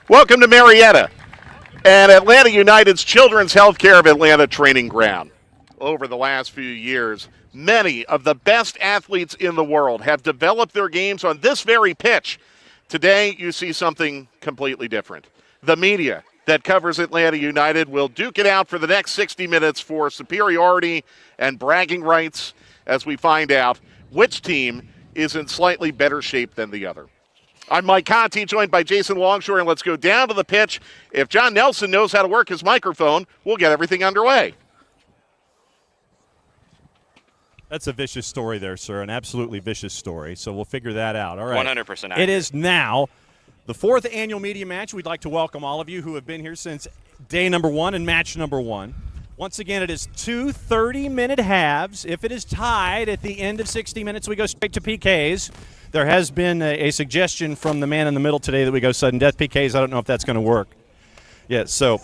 Welcome to Marietta and Atlanta United's Children's Healthcare of Atlanta training ground. Over the last few years, many of the best athletes in the world have developed their games on this very pitch. Today, you see something completely different. The media that covers Atlanta United will duke it out for the next 60 minutes for superiority and bragging rights as we find out which team is in slightly better shape than the other. I'm Mike Conti, joined by Jason Longshore, and let's go down to the pitch. If John Nelson knows how to work his microphone, we'll get everything underway. That's a vicious story there, sir, an absolutely vicious story, so we'll figure that out. All right. 100% accurate. It is now the fourth annual media match. We'd like to welcome all of you who have been here since day number one and match number one. Once again, it is two 30-minute halves. If it is tied at the end of 60 minutes, we go straight to PKs. There has been a suggestion from the man in the middle today that we go sudden death PKs. I don't know if that's going to work. Yeah, so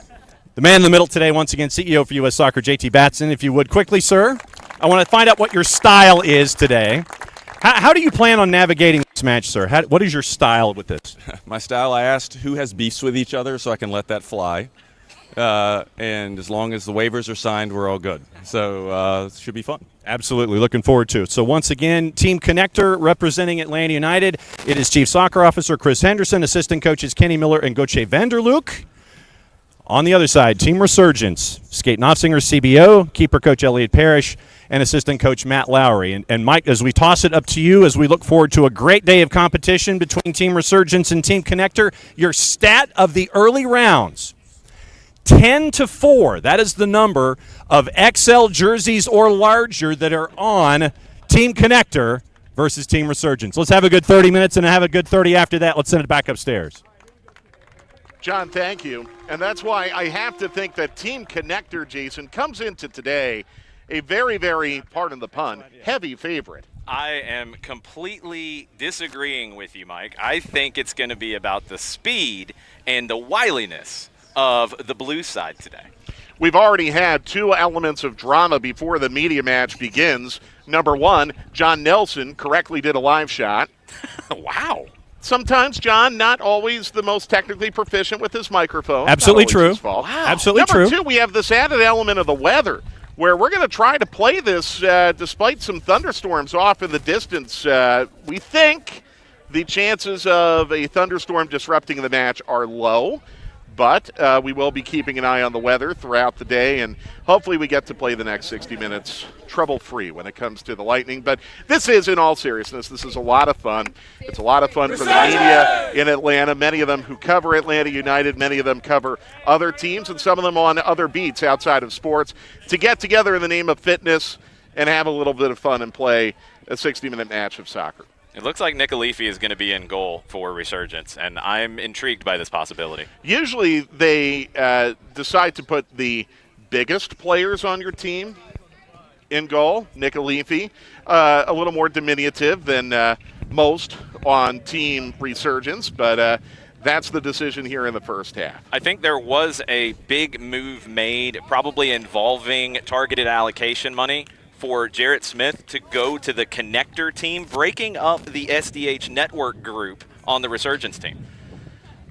the man in the middle today, once again, CEO for U.S. Soccer, JT Batson. If you would quickly, sir, I want to find out what your style is today. How do you plan on navigating this match, sir? What is your style with this? My style, I asked who has beefs with each other so I can let that fly. And as long as the waivers are signed, we're all good. So it should be fun. Absolutely. Looking forward to it. So once again, Team Connector representing Atlanta United. It is Chief Soccer Officer Chris Henderson, assistant coaches Kenny Miller and Gauthier Vanderlook. On the other side, Team Resurgence, Skate Knopfsinger, CBO, keeper coach Elliot Parrish, and assistant coach Matt Lowry. And Mike, as we toss it up to you, as we look forward to a great day of competition between Team Resurgence and Team Connector, your stat of the early rounds, 10-4. That is the number of XL jerseys or larger that are on Team Connector versus Team Resurgence. Let's have a good 30 minutes and have a good 30 after that. Let's send it back upstairs. John, thank you. And that's why I have to think that Team Connector, Jason, comes into today a very, very, pardon the pun, heavy favorite. I am completely disagreeing with you, Mike. I think it's going to be about the speed and the wiliness of the blue side today. We've already had two elements of drama before the media match begins. Number one, John Nelson correctly did a live shot. Wow. Sometimes John, not always the most technically proficient with his microphone. Absolutely true. Wow. Absolutely true. Number two, we have this added element of the weather, where we're going to try to play this despite some thunderstorms off in the distance. We think the chances of a thunderstorm disrupting the match are low. But we will be keeping an eye on the weather throughout the day, and hopefully we get to play the next 60 minutes trouble-free when it comes to the Lightning. But this is, in all seriousness, this is a lot of fun. It's a lot of fun for the media in Atlanta, many of them who cover Atlanta United, many of them cover other teams, and some of them on other beats outside of sports, to get together in the name of fitness and have a little bit of fun and play a 60-minute match of soccer. It looks like Nick Alifi is going to be in goal for Resurgence, and I'm intrigued by this possibility. Usually they decide to put the biggest players on your team in goal. Nick Alifi, a little more diminutive than most on Team Resurgence, but that's the decision here in the first half. I think there was a big move made, probably involving targeted allocation money, for Jarrett Smith to go to the Connector team, breaking up the SDH network group on the Resurgence team.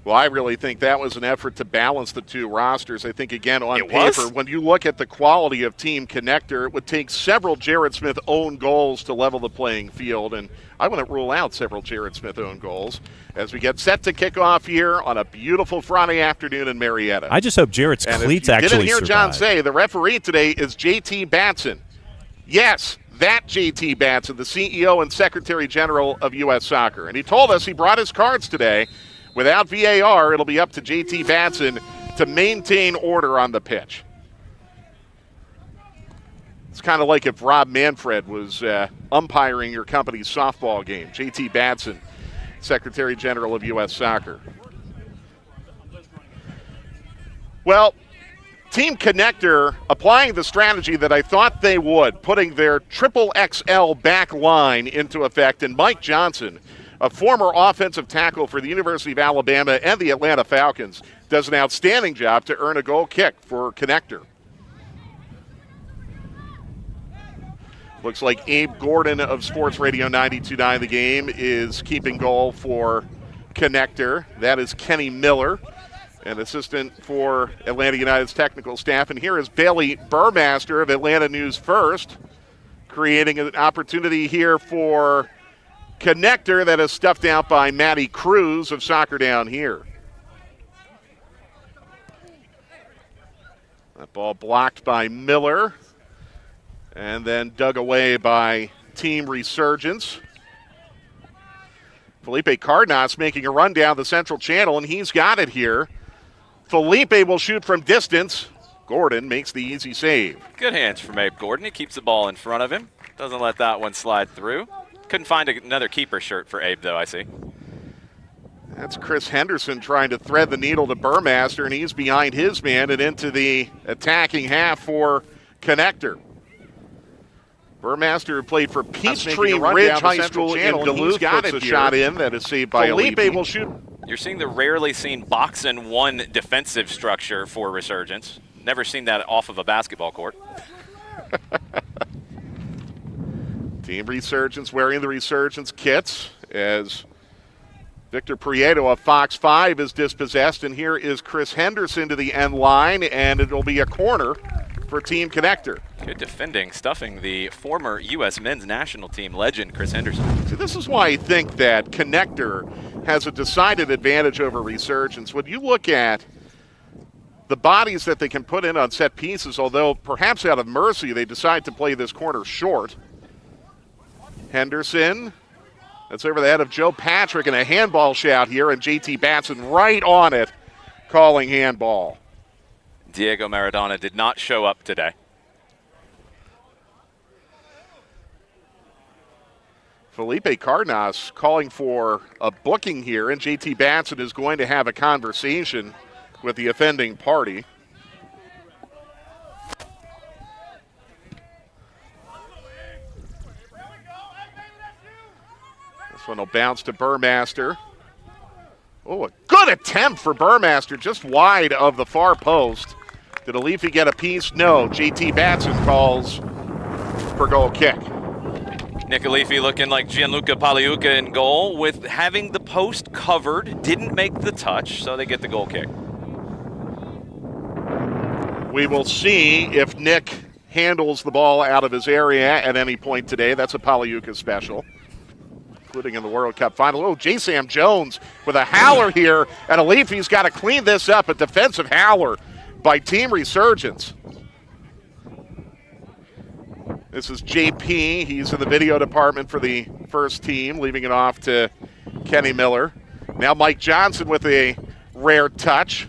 Well, I really think that was an effort to balance the two rosters. I think, again, on paper, when you look at the quality of Team Connector, it would take several Jarrett Smith own goals to level the playing field, and I wouldn't rule out several Jarrett Smith own goals as we get set to kick off here on a beautiful Friday afternoon in Marietta. I just hope Jarrett's cleats actually didn't hear survive. John say, the referee today is JT Batson. Yes, that JT Batson, the CEO and Secretary General of U.S. Soccer. And he told us he brought his cards today. Without VAR, it'll be up to JT Batson to maintain order on the pitch. It's kind of like if Rob Manfred was umpiring your company's softball game. JT Batson, Secretary General of U.S. Soccer. Well, Team Connector applying the strategy that I thought they would, putting their triple XL back line into effect. And Mike Johnson, a former offensive tackle for the University of Alabama and the Atlanta Falcons, does an outstanding job to earn a goal kick for Connector. Looks like Abe Gordon of Sports Radio 92.9 The Game is keeping goal for Connector. That is Kenny Miller. an assistant for Atlanta United's technical staff. And here is Bailey Burmaster of Atlanta News First, creating an opportunity here for Connector that is stuffed out by Maddie Cruz of Soccer Down Here. That ball blocked by Miller and then dug away by Team Resurgence. Felipe Cardenas making a run down the central channel, and he's got it here. Felipe will shoot from distance. Gordon makes the easy save. Good hands from Abe Gordon. He keeps the ball in front of him. Doesn't let that one slide through. Couldn't find another keeper shirt for Abe, though, I see. That's Chris Henderson trying to thread the needle to Burmaster, and he's behind his man and into the attacking half for Connector. Burmaster, who played for Peachtree Ridge High School in Duluth, puts a shot in that is saved by Felipe will shoot. You're seeing the rarely seen box and one defensive structure for Resurgence. Never seen that off of a basketball court. Team Resurgence wearing the Resurgence kits as Victor Prieto of Fox 5 is dispossessed, and here is Chris Henderson to the end line, and it'll be a corner for Team Connector. Good defending, stuffing the former U.S. men's national team legend, Chris Henderson. See, this is why I think that Connector has a decided advantage over Resurgence. When you look at the bodies that they can put in on set pieces, although perhaps out of mercy they decide to play this corner short. Henderson, that's over the head of Joe Patrick, and a handball shout here, and JT Batson right on it, calling handball. Diego Maradona did not show up today. Felipe Cardenas calling for a booking here, and JT Batson is going to have a conversation with the offending party. This one will bounce to Burmaster. Oh, a good attempt for Burmaster, just wide of the far post. Did Alifi get a piece? No. JT Batson calls for goal kick. Nick Alifi looking like Gianluca Pagliuca in goal with having the post covered, didn't make the touch, so they get the goal kick. We will see if Nick handles the ball out of his area at any point today. That's a Pagliuca special, including in the World Cup final. Oh, J. Sam Jones with a howler here, and Alifi's got to clean this up. A defensive howler by Team Resurgence. This is JP. He's in the video department for the first team, leaving it off to Kenny Miller. Now Mike Johnson with a rare touch.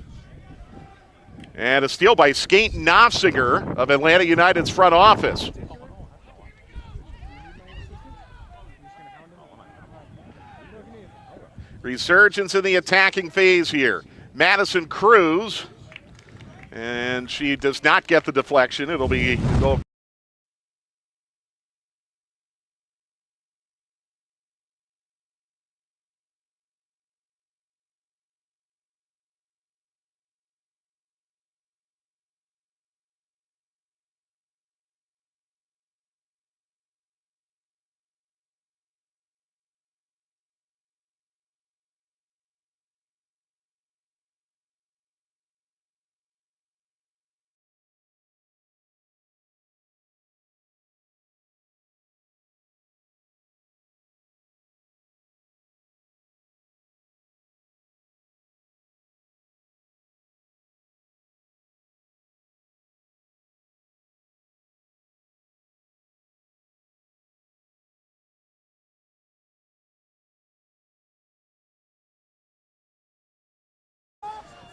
And a steal by Skate Nofsiger of Atlanta United's front office. Resurgence in the attacking phase here. Madison Cruz. And she does not get the deflection. It'll be goal.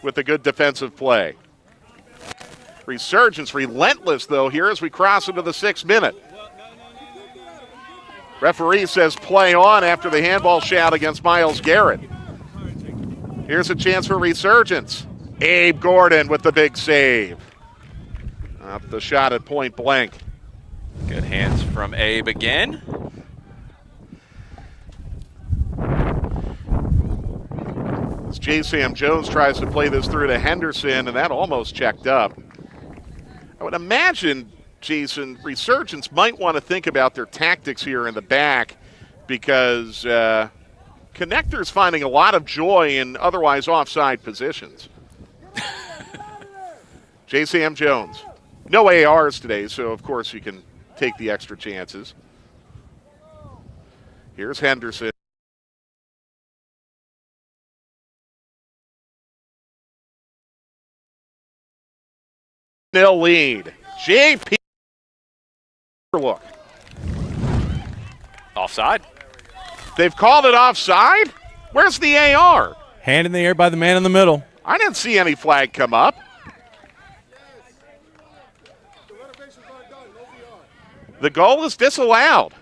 With a good defensive play. Resurgence relentless, though, here as we cross into the 6th minute. Referee says play on after the handball shout against Miles Garrett. Here's a chance for Resurgence. Abe Gordon with the big save. Up the shot at point blank. Good hands from Abe again. As J. Sam Jones tries to play this through to Henderson, and that almost checked up. I would imagine, Jason, Resurgence might want to think about their tactics here in the back because Connector's finding a lot of joy in otherwise offside positions. J. Sam Jones. No ARs today, so of course you can take the extra chances. Here's Henderson. Nil lead. JP. Look. Offside. They've called it offside? Where's the AR? Hand in the air by the man in the middle. I didn't see any flag come up. The goal is disallowed.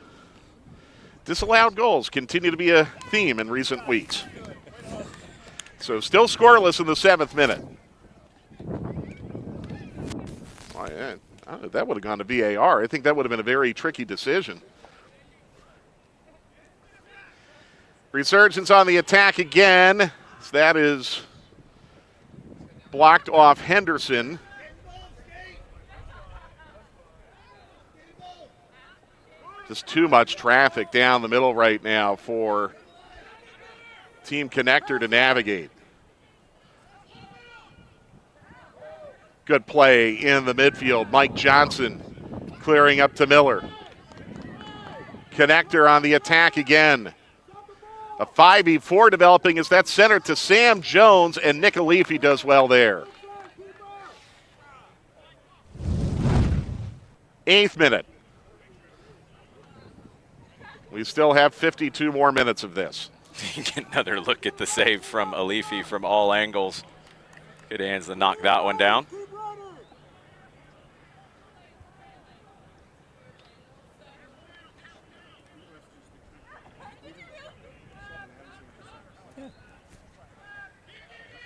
Disallowed goals continue to be a theme in recent weeks. So still scoreless in the 7th minute. That would have gone to VAR. I think that would have been a very tricky decision. Resurgence on the attack again. So that is blocked off Henderson. Just too much traffic down the middle right now for Team Connector to navigate. Good play in the midfield. Mike Johnson clearing up to Miller. Connector on the attack again. A 5v4 developing as that's centered to Sam Jones, and Nick Alifi does well there. 8th minute. We still have 52 more minutes of this. Get another look at the save from Alifi from all angles. Good hands to knock that one down.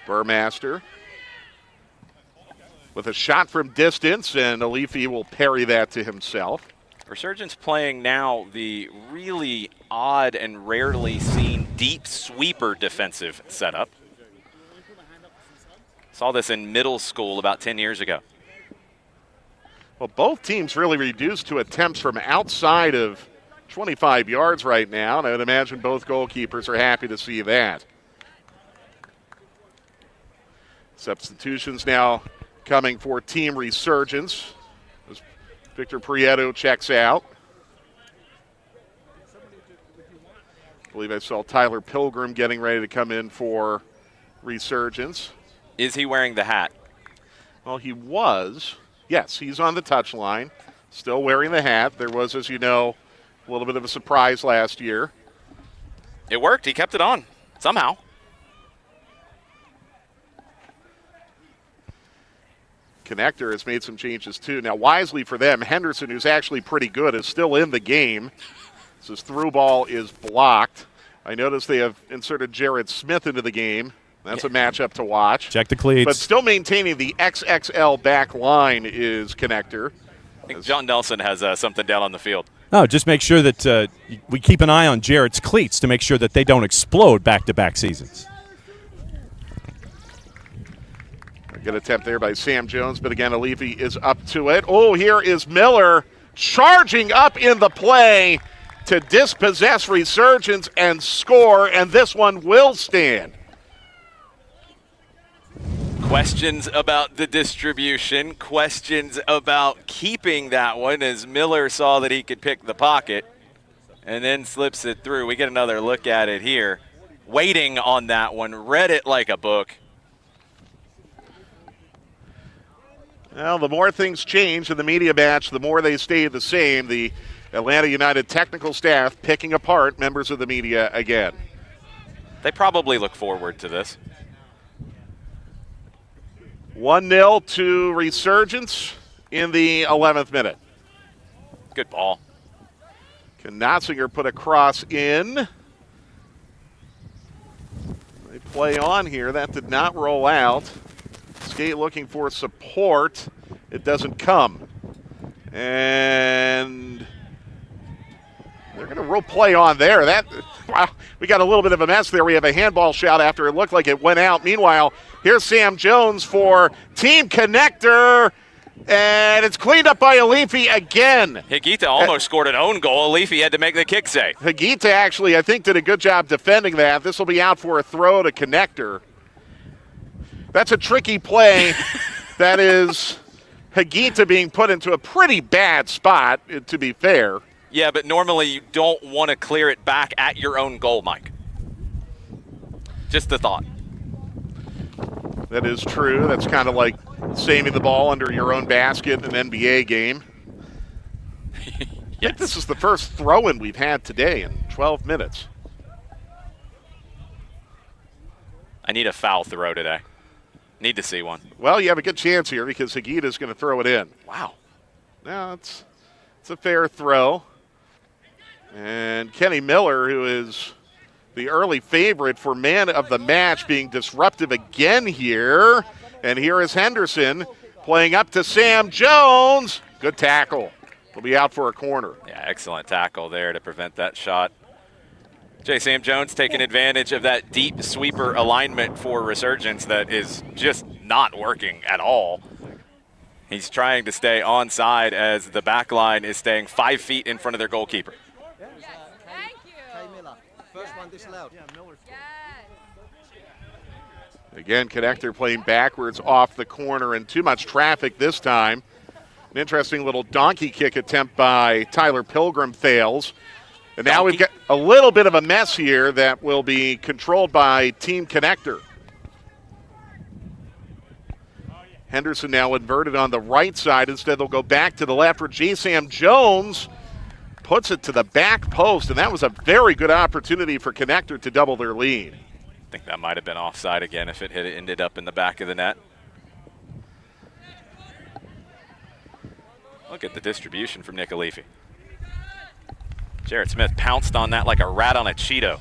Burmaster with a shot from distance, and Alifi will parry that to himself. Resurgence playing now the really odd and rarely seen deep sweeper defensive setup. Saw this in middle school about 10 years ago. Well, both teams really reduced to attempts from outside of 25 yards right now, and I would imagine both goalkeepers are happy to see that. Substitutions now coming for Team Resurgence as Victor Prieto checks out. I believe I saw Tyler Pilgrim getting ready to come in for Resurgence. Is he wearing the hat? Well, he was. Yes, he's on the touchline, still wearing the hat. There was, as you know, a little bit of a surprise last year. It worked. He kept it on somehow. Connector has made some changes too. Now, wisely for them, Henderson, who's actually pretty good, is still in the game. So his through ball is blocked. I noticed they have inserted Jared Smith into the game. That's a matchup to watch. Check the cleats. But still maintaining the XXL back line is Connector. I think John Nelson has something down on the field. No, just make sure that we keep an eye on Jared's cleats to make sure that they don't explode back-to-back seasons. Good attempt there by Sam Jones, but again, Alifi is up to it. Oh, here is Miller charging up in the play to dispossess Resurgence and score, and this one will stand. Questions about the distribution, questions about keeping that one as Miller saw that he could pick the pocket and then slips it through. We get another look at it here. Waiting on that one, read it like a book. Well, the more things change in the media batch, the more they stay the same. The Atlanta United technical staff picking apart members of the media again. They probably look forward to this. 1-0 to Resurgence in the 11th minute. Good ball. Knotzinger put a cross in. They play on here. That did not roll out. Skate looking for support. It doesn't come. And they're going to roll play on there. Wow, we got a little bit of a mess there. We have a handball shot after it looked like it went out. Meanwhile, here's Sam Jones for Team Connector. And it's cleaned up by Alifi again. Higuita almost scored an own goal. Alifi had to make the kick save. Higuita actually, I think, did a good job defending that. This will be out for a throw to Connector. That's a tricky play That is Higuita being put into a pretty bad spot, to be fair. Yeah, but normally you don't want to clear it back at your own goal, Mike. Just a thought. That is true. That's kind of like saving the ball under your own basket in an NBA game. Yes. I think this is the first throw-in we've had today in 12 minutes. I need a foul throw today. Need to see one. Well, you have a good chance here because Higuita is going to throw it in. Wow. No, it's a fair throw. And Kenny Miller, who is the early favorite for man of the match, being disruptive again here. And here is Henderson playing up to Sam Jones. Good tackle. He'll be out for a corner. Yeah, excellent tackle there to prevent that shot. Sam Jones taking advantage of that deep sweeper alignment for Resurgence that is just not working at all. He's trying to stay onside as the back line is staying 5 feet in front of their goalkeeper. Thank you. First one disallowed. Again, Connector playing backwards off the corner and too much traffic this time. An interesting little donkey kick attempt by Tyler Pilgrim fails. And now we've got a little bit of a mess here that will be controlled by Team Connector. Henderson now inverted on the right side. Instead, they'll go back to the left where Sam Jones puts it to the back post. And that was a very good opportunity for Connector to double their lead. I think that might have been offside again if it had ended up in the back of the net. Look at the distribution from Nick Alifi. Jarrett Smith pounced on that like a rat on a Cheeto.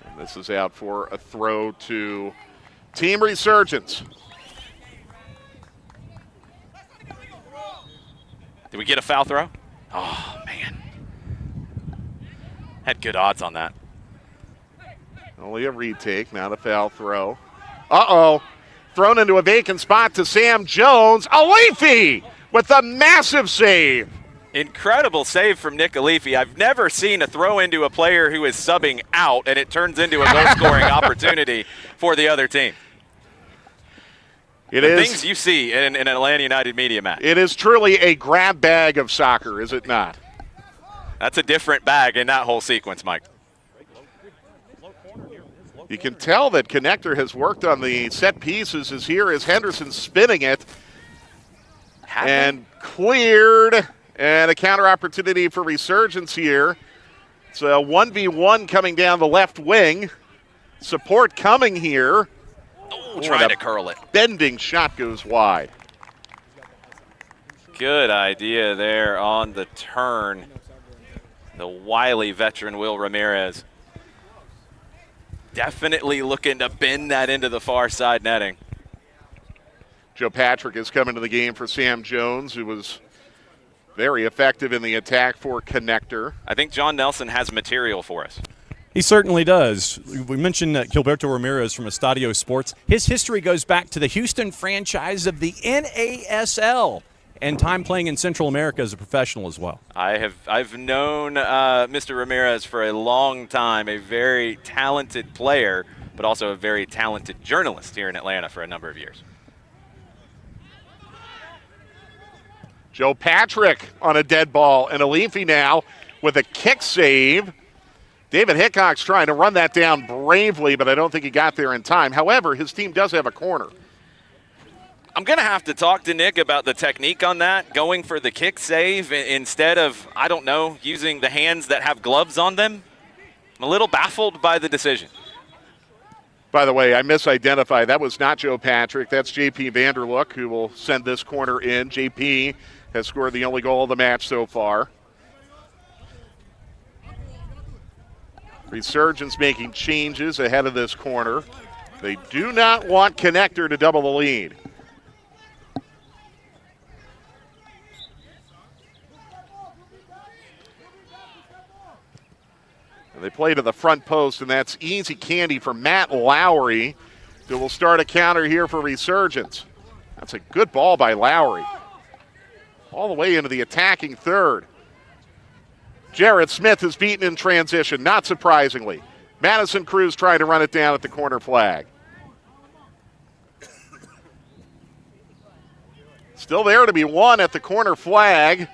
And this is out for a throw to Team Resurgence. Did we get a foul throw? Oh, man. Had good odds on that. Only a retake, not a foul throw. Uh-oh. Thrown into a vacant spot to Sam Jones. Alifi with a massive save. Incredible save from Nick Alifi. I've never seen a throw into a player who is subbing out and it turns into a goal-scoring opportunity for the other team. Things you see in an Atlanta United media match. It is truly a grab bag of soccer, is it not? That's a different bag in that whole sequence, Mike. You can tell that Connector has worked on the set pieces as here is Henderson spinning it. And cleared. And a counter opportunity for Resurgence here. It's a 1v1 coming down the left wing. Support coming here. Oh, trying to curl it. Bending shot goes wide. Good idea there on the turn. The wily veteran Will Ramirez. Definitely looking to bend that into the far side netting. Joe Patrick is coming to the game for Sam Jones, who was very effective in the attack for Connector. I think John Nelson has material for us. He certainly does. We mentioned Gilberto Ramirez from Estadio Sports. His history goes back to the Houston franchise of the NASL and time playing in Central America as a professional as well. I've known Mr. Ramirez for a long time, a very talented player, but also a very talented journalist here in Atlanta for a number of years. Joe Patrick on a dead ball, and Alifi now with a kick save. David Hickok's trying to run that down bravely, but I don't think he got there in time. However, his team does have a corner. I'm going to have to talk to Nick about the technique on that, going for the kick save instead of, I don't know, using the hands that have gloves on them. I'm a little baffled by the decision. By the way, I misidentified. That was not Joe Patrick. That's J.P. Vanderlook, who will send this corner in. J.P. has scored the only goal of the match so far. Resurgence making changes ahead of this corner. They do not want Connector to double the lead. And they play to the front post, and that's easy candy for Matt Lowry, who will start a counter here for Resurgence. That's a good ball by Lowry. All the way into the attacking third. Jarrett Smith is beaten in transition, not surprisingly. Madison Cruz trying to run it down at the corner flag. Still there to be won at the corner flag.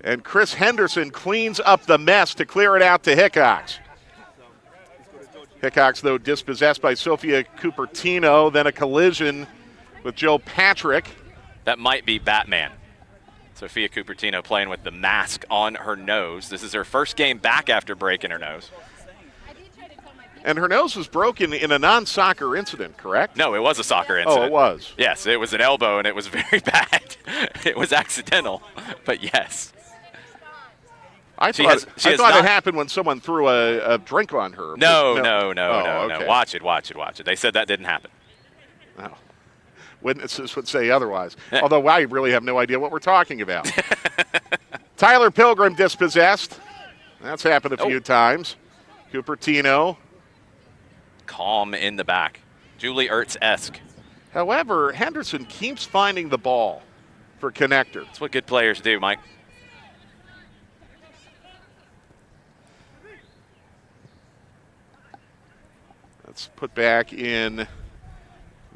And Chris Henderson cleans up the mess to clear it out to Hickox. Hickox, though, dispossessed by Sophia Cupertino, then a collision with Joe Patrick. That might be Batman. Sophia Cupertino playing with the mask on her nose. This is her first game back after breaking her nose. And her nose was broken in a non-soccer incident, correct? No, it was a soccer incident. Oh, it was? Yes, it was an elbow, and it was very bad. It was accidental, but yes. I thought it happened when someone threw a drink on her. No. Okay. Watch it. They said that didn't happen. Oh. Witnesses would say otherwise. Although I really have no idea what we're talking about. Tyler Pilgrim dispossessed. That's happened a few times. Cupertino. Calm in the back. Julie Ertz-esque. However, Henderson keeps finding the ball for connector. That's what good players do, Mike. Let's put back in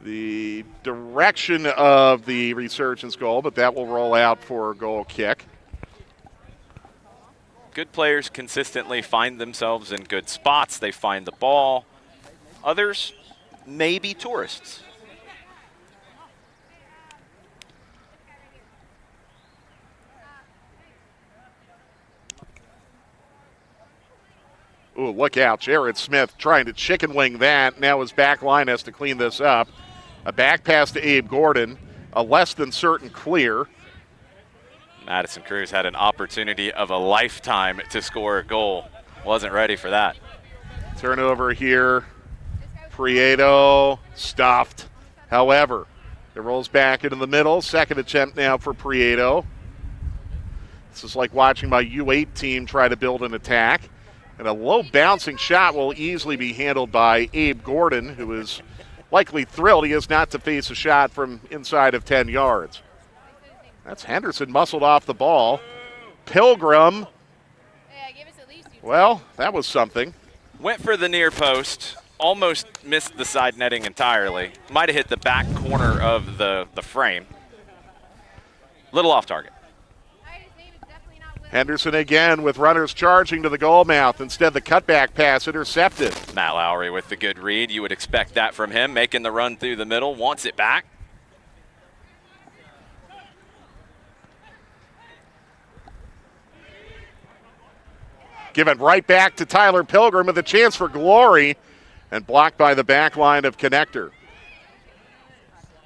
the direction of the resurgence goal, but that will roll out for a goal kick. Good players consistently find themselves in good spots. They find the ball. Others may be tourists. Ooh, look out. Jared Smith trying to chicken wing that. Now his back line has to clean this up. A back pass to Abe Gordon. A less than certain clear. Madison Cruz had an opportunity of a lifetime to score a goal. Wasn't ready for that. Turnover here. Prieto stuffed. However, it rolls back into the middle. Second attempt now for Prieto. This is like watching my U8 team try to build an attack. And a low bouncing shot will easily be handled by Abe Gordon, who is likely thrilled he is not to face a shot from inside of 10 yards. That's Henderson muscled off the ball. Pilgrim. Well, that was something. Went for the near post. Almost missed the side netting entirely. Might have hit the back corner of the frame. Little off target. Henderson again with runners charging to the goal mouth. Instead, the cutback pass intercepted. Matt Lowry with the good read. You would expect that from him, making the run through the middle. Wants it back. Give it right back to Tyler Pilgrim with a chance for glory. And blocked by the back line of connector.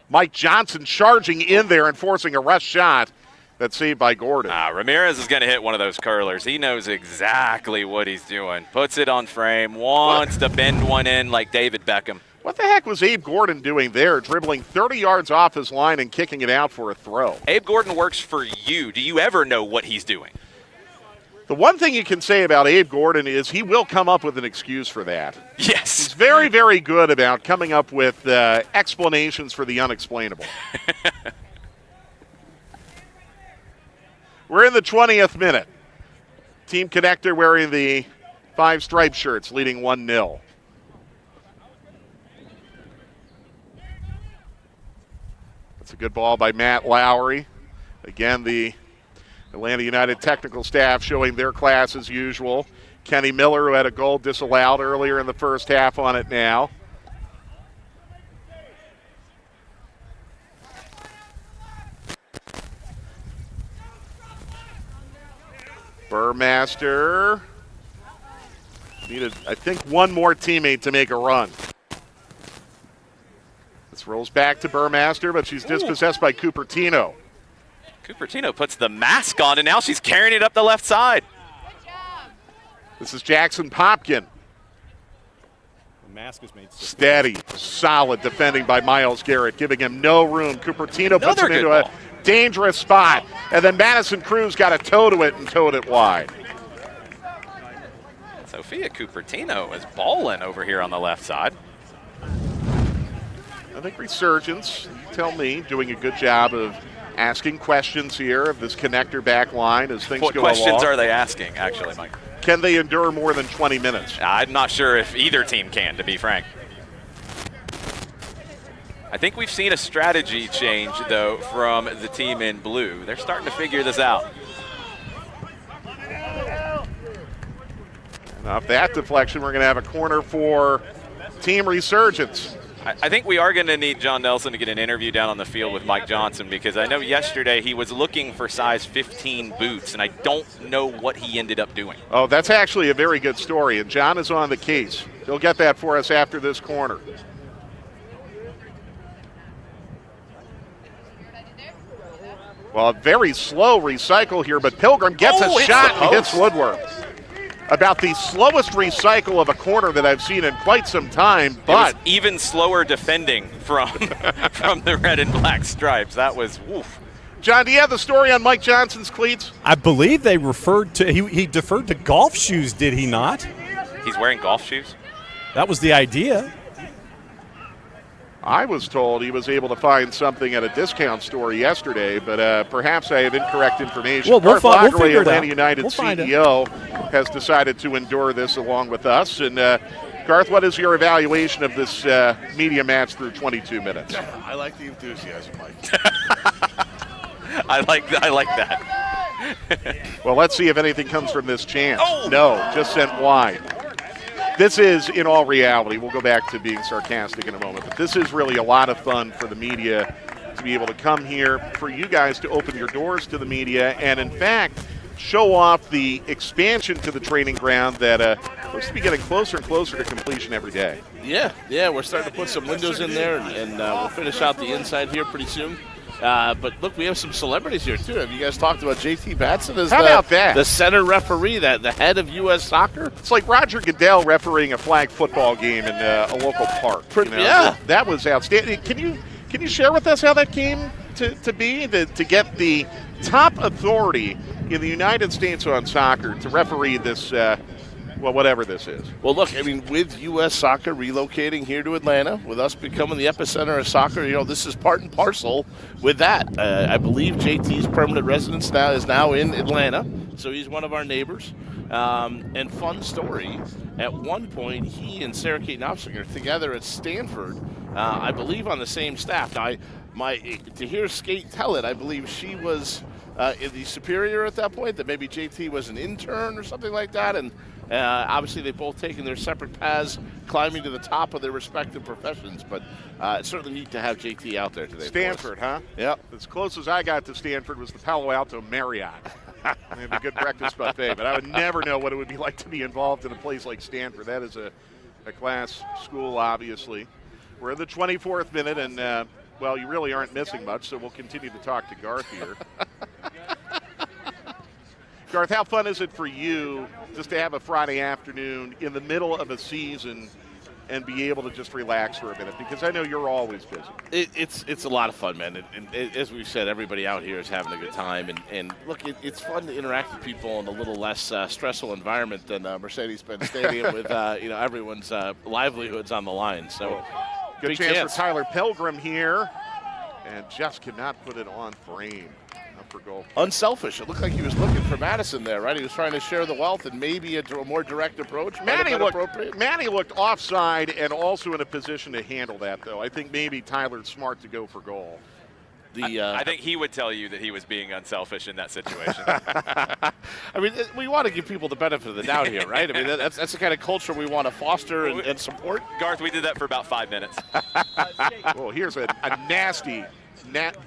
Mike Johnson charging in there and forcing a rush shot that's saved by Gordon. Ramirez is going to hit one of those curlers. He knows exactly what he's doing. Puts it on frame, wants to bend one in like David Beckham. What the heck was Abe Gordon doing there, dribbling 30 yards off his line and kicking it out for a throw? Abe Gordon works for you. Do you ever know what he's doing? The one thing you can say about Abe Gordon is he will come up with an excuse for that. Yes. He's very, very good about coming up with explanations for the unexplainable. We're in the 20th minute. Team Connector wearing the 5 striped shirts, leading 1-0. That's a good ball by Matt Lowry. Again, the Atlanta United technical staff showing their class as usual. Kenny Miller, who had a goal disallowed earlier in the first half, on it now. Burmaster needed, I think, one more teammate to make a run. This rolls back to Burmaster, but she's dispossessed by Cupertino. Cupertino puts the mask on, and now she's carrying it up the left side. This is Jackson Popkin. The mask is made steady, solid defending by Miles Garrett, giving him no room. Cupertino puts him into a dangerous spot, and then Madison Cruz got a toe to it and towed it wide. Sophia Cupertino is balling over here on the left side. I think Resurgence, you tell me, doing a good job of asking questions here of this connector back line as things go along. What questions are they asking, actually, Mike? Can they endure more than 20 minutes? I'm not sure if either team can, to be frank. I think we've seen a strategy change, though, from the team in blue. They're starting to figure this out. And off that deflection, we're going to have a corner for Team Resurgence. I think we are going to need John Nelson to get an interview down on the field with Mike Johnson, because I know yesterday he was looking for size 15 boots, and I don't know what he ended up doing. Oh, that's actually a very good story, and John is on the case. He'll get that for us after this corner. Well, a very slow recycle here, but Pilgrim gets a shot and hits Woodward. About the slowest recycle of a corner that I've seen in quite some time, but it was even slower defending from from the red and black stripes. That was woof. John, do you have the story on Mike Johnson's cleats? I believe they referred to he deferred to golf shoes, did he not? He's wearing golf shoes? That was the idea. I was told he was able to find something at a discount store yesterday, but perhaps I have incorrect information. Well, we'll Garth figure Lockeray, it Atlanta out. United We'll find it. CEO, has decided to endure this along with us. And Garth, what is your evaluation of this media match through 22 minutes? I like the enthusiasm, Mike. I like that. Well, let's see if anything comes from this chance. Oh! No, just sent wide. This is, in all reality, we'll go back to being sarcastic in a moment, but this is really a lot of fun for the media to be able to come here, for you guys to open your doors to the media, and in fact, show off the expansion to the training ground that looks to be getting closer and closer to completion every day. Yeah, we're starting to put some windows in there, and we'll finish out the inside here pretty soon. But look, we have some celebrities here too. Have you guys talked about JT Batson as about that? The center referee, the head of U.S. Soccer? It's like Roger Goodell refereeing a flag football game in a local park. Yeah. That was outstanding. Can you share with us how that came to be, to get the top authority in the United States on soccer to referee this, whatever this is? Well, look, I mean, with U.S. Soccer relocating here to Atlanta, with us becoming the epicenter of soccer, this is part and parcel with that. I believe JT's permanent residence is now in Atlanta, so he's one of our neighbors. And fun story, at one point, he and Sarah Kate Knopfsinger together at Stanford, I believe on the same staff. Now, to hear Skate tell it, I believe she was in the superior at that point, that maybe JT was an intern or something like that, and obviously they've both taken their separate paths, climbing to the top of their respective professions, but it's certainly neat to have JT out there today. Stanford, huh? Yep. As close as I got to Stanford was the Palo Alto Marriott. They have a good breakfast buffet, but I would never know what it would be like to be involved in a place like Stanford. That is a class school, obviously. We're in the 24th minute, and, you really aren't missing much, so we'll continue to talk to Garth here. Garth, how fun is it for you just to have a Friday afternoon in the middle of a season and be able to just relax for a minute? Because I know you're always busy. It's a lot of fun, man. And as we've said, everybody out here is having a good time. And look, it's fun to interact with people in a little less stressful environment than Mercedes-Benz Stadium with everyone's livelihoods on the line. So good chance for Tyler Pilgrim here, and just cannot put it on frame. For goal. Unselfish. It looked like he was looking for Madison there, right? He was trying to share the wealth and maybe a more direct approach. Manny looked offside and also in a position to handle that, though. I think maybe Tyler's smart to go for goal. I think he would tell you that he was being unselfish in that situation. I mean, we want to give people the benefit of the doubt here, right? I mean, that's the kind of culture we want to foster and support. Garth, we did that for about 5 minutes. Well, here's a nasty,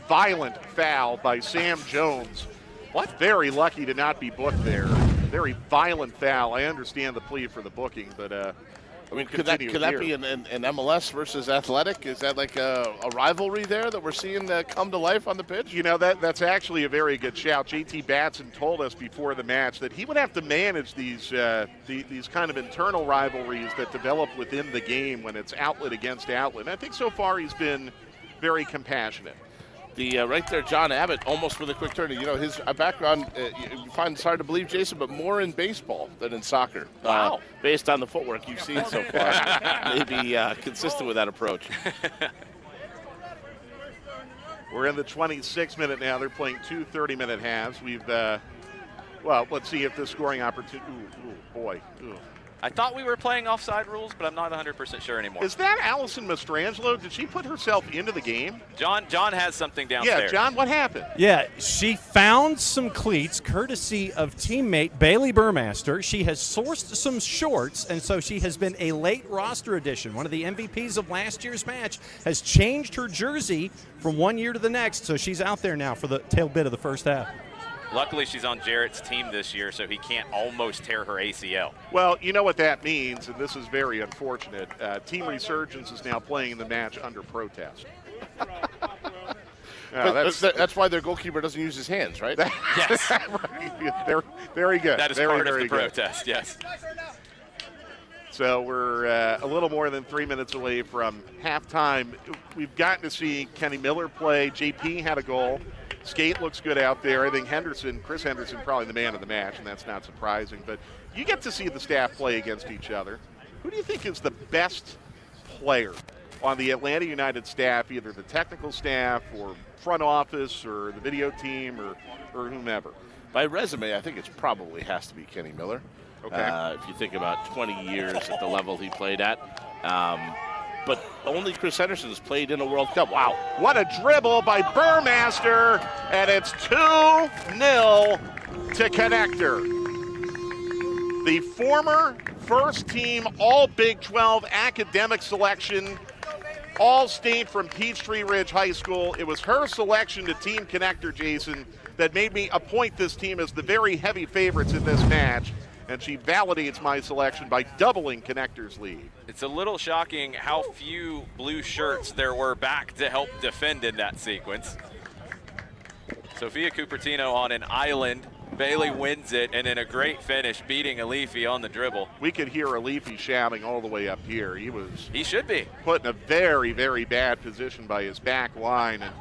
violent foul by Sam Jones. What? Very lucky to not be booked there. Very violent foul. I understand the plea for the booking, but I mean, could that be an MLS versus Athletic? Is that like a rivalry there that we're seeing come to life on the pitch? That's actually a very good shout. JT Batson told us before the match that he would have to manage these kind of internal rivalries that develop within the game when it's outlet against outlet. And I think so far he's been very compassionate. Right there, John Abbott, almost with a quick turn. His background, you find it's hard to believe, Jason, but more in baseball than in soccer. Wow. Based on the footwork you've seen so far. Maybe consistent with that approach. We're in the 26th minute now. They're playing 2 30-minute halves. We've, let's see if the scoring opportunity. Ooh, boy. Ooh. I thought we were playing offside rules, but I'm not 100% sure anymore. Is that Allison Mastrangelo? Did she put herself into the game? John has something Yeah, downstairs. John, what happened? Yeah, she found some cleats courtesy of teammate Bailey Burmaster. She has sourced some shorts, and so she has been a late roster addition. One of the MVPs of last year's match has changed her jersey from one year to the next, so she's out there now for the tail bit of the first half. Luckily, she's on Jarrett's team this year, so he can't almost tear her ACL. Well, you know what that means, and this is very unfortunate. Team Resurgence is now playing in the match under protest. That's why their goalkeeper doesn't use his hands, right? Yes. They're very good. That is very, part very of the good. protest, yes. So we're a little more than 3 minutes away from halftime. We've gotten to see Kenny Miller play. JP had a goal. Skate looks good out there. I think Chris Henderson, probably the man of the match, and that's not surprising. But you get to see the staff play against each other. Who do you think is the best player on the Atlanta United staff, either the technical staff or front office or the video team or whomever? By resume, I think it probably has to be Kenny Miller. Okay. If you think about 20 years at the level he played at. But only Chris Henderson has played in a World Cup. Wow. What a dribble by Burmaster, and it's 2-0 to Connector. The former first-team All-Big 12 academic selection, All-State from Peachtree Ridge High School. It was her selection to Team Connector, Jason, that made me appoint this team as the very heavy favorites in this match. And she validates my selection by doubling Connector's lead. It's a little shocking how few blue shirts there were back to help defend in that sequence. Sophia Cupertino on an island. Bailey wins it, and in a great finish, beating Alifi on the dribble. We could hear Alifi shouting all the way up here. He should be. Put in a very, very bad position by his back line. And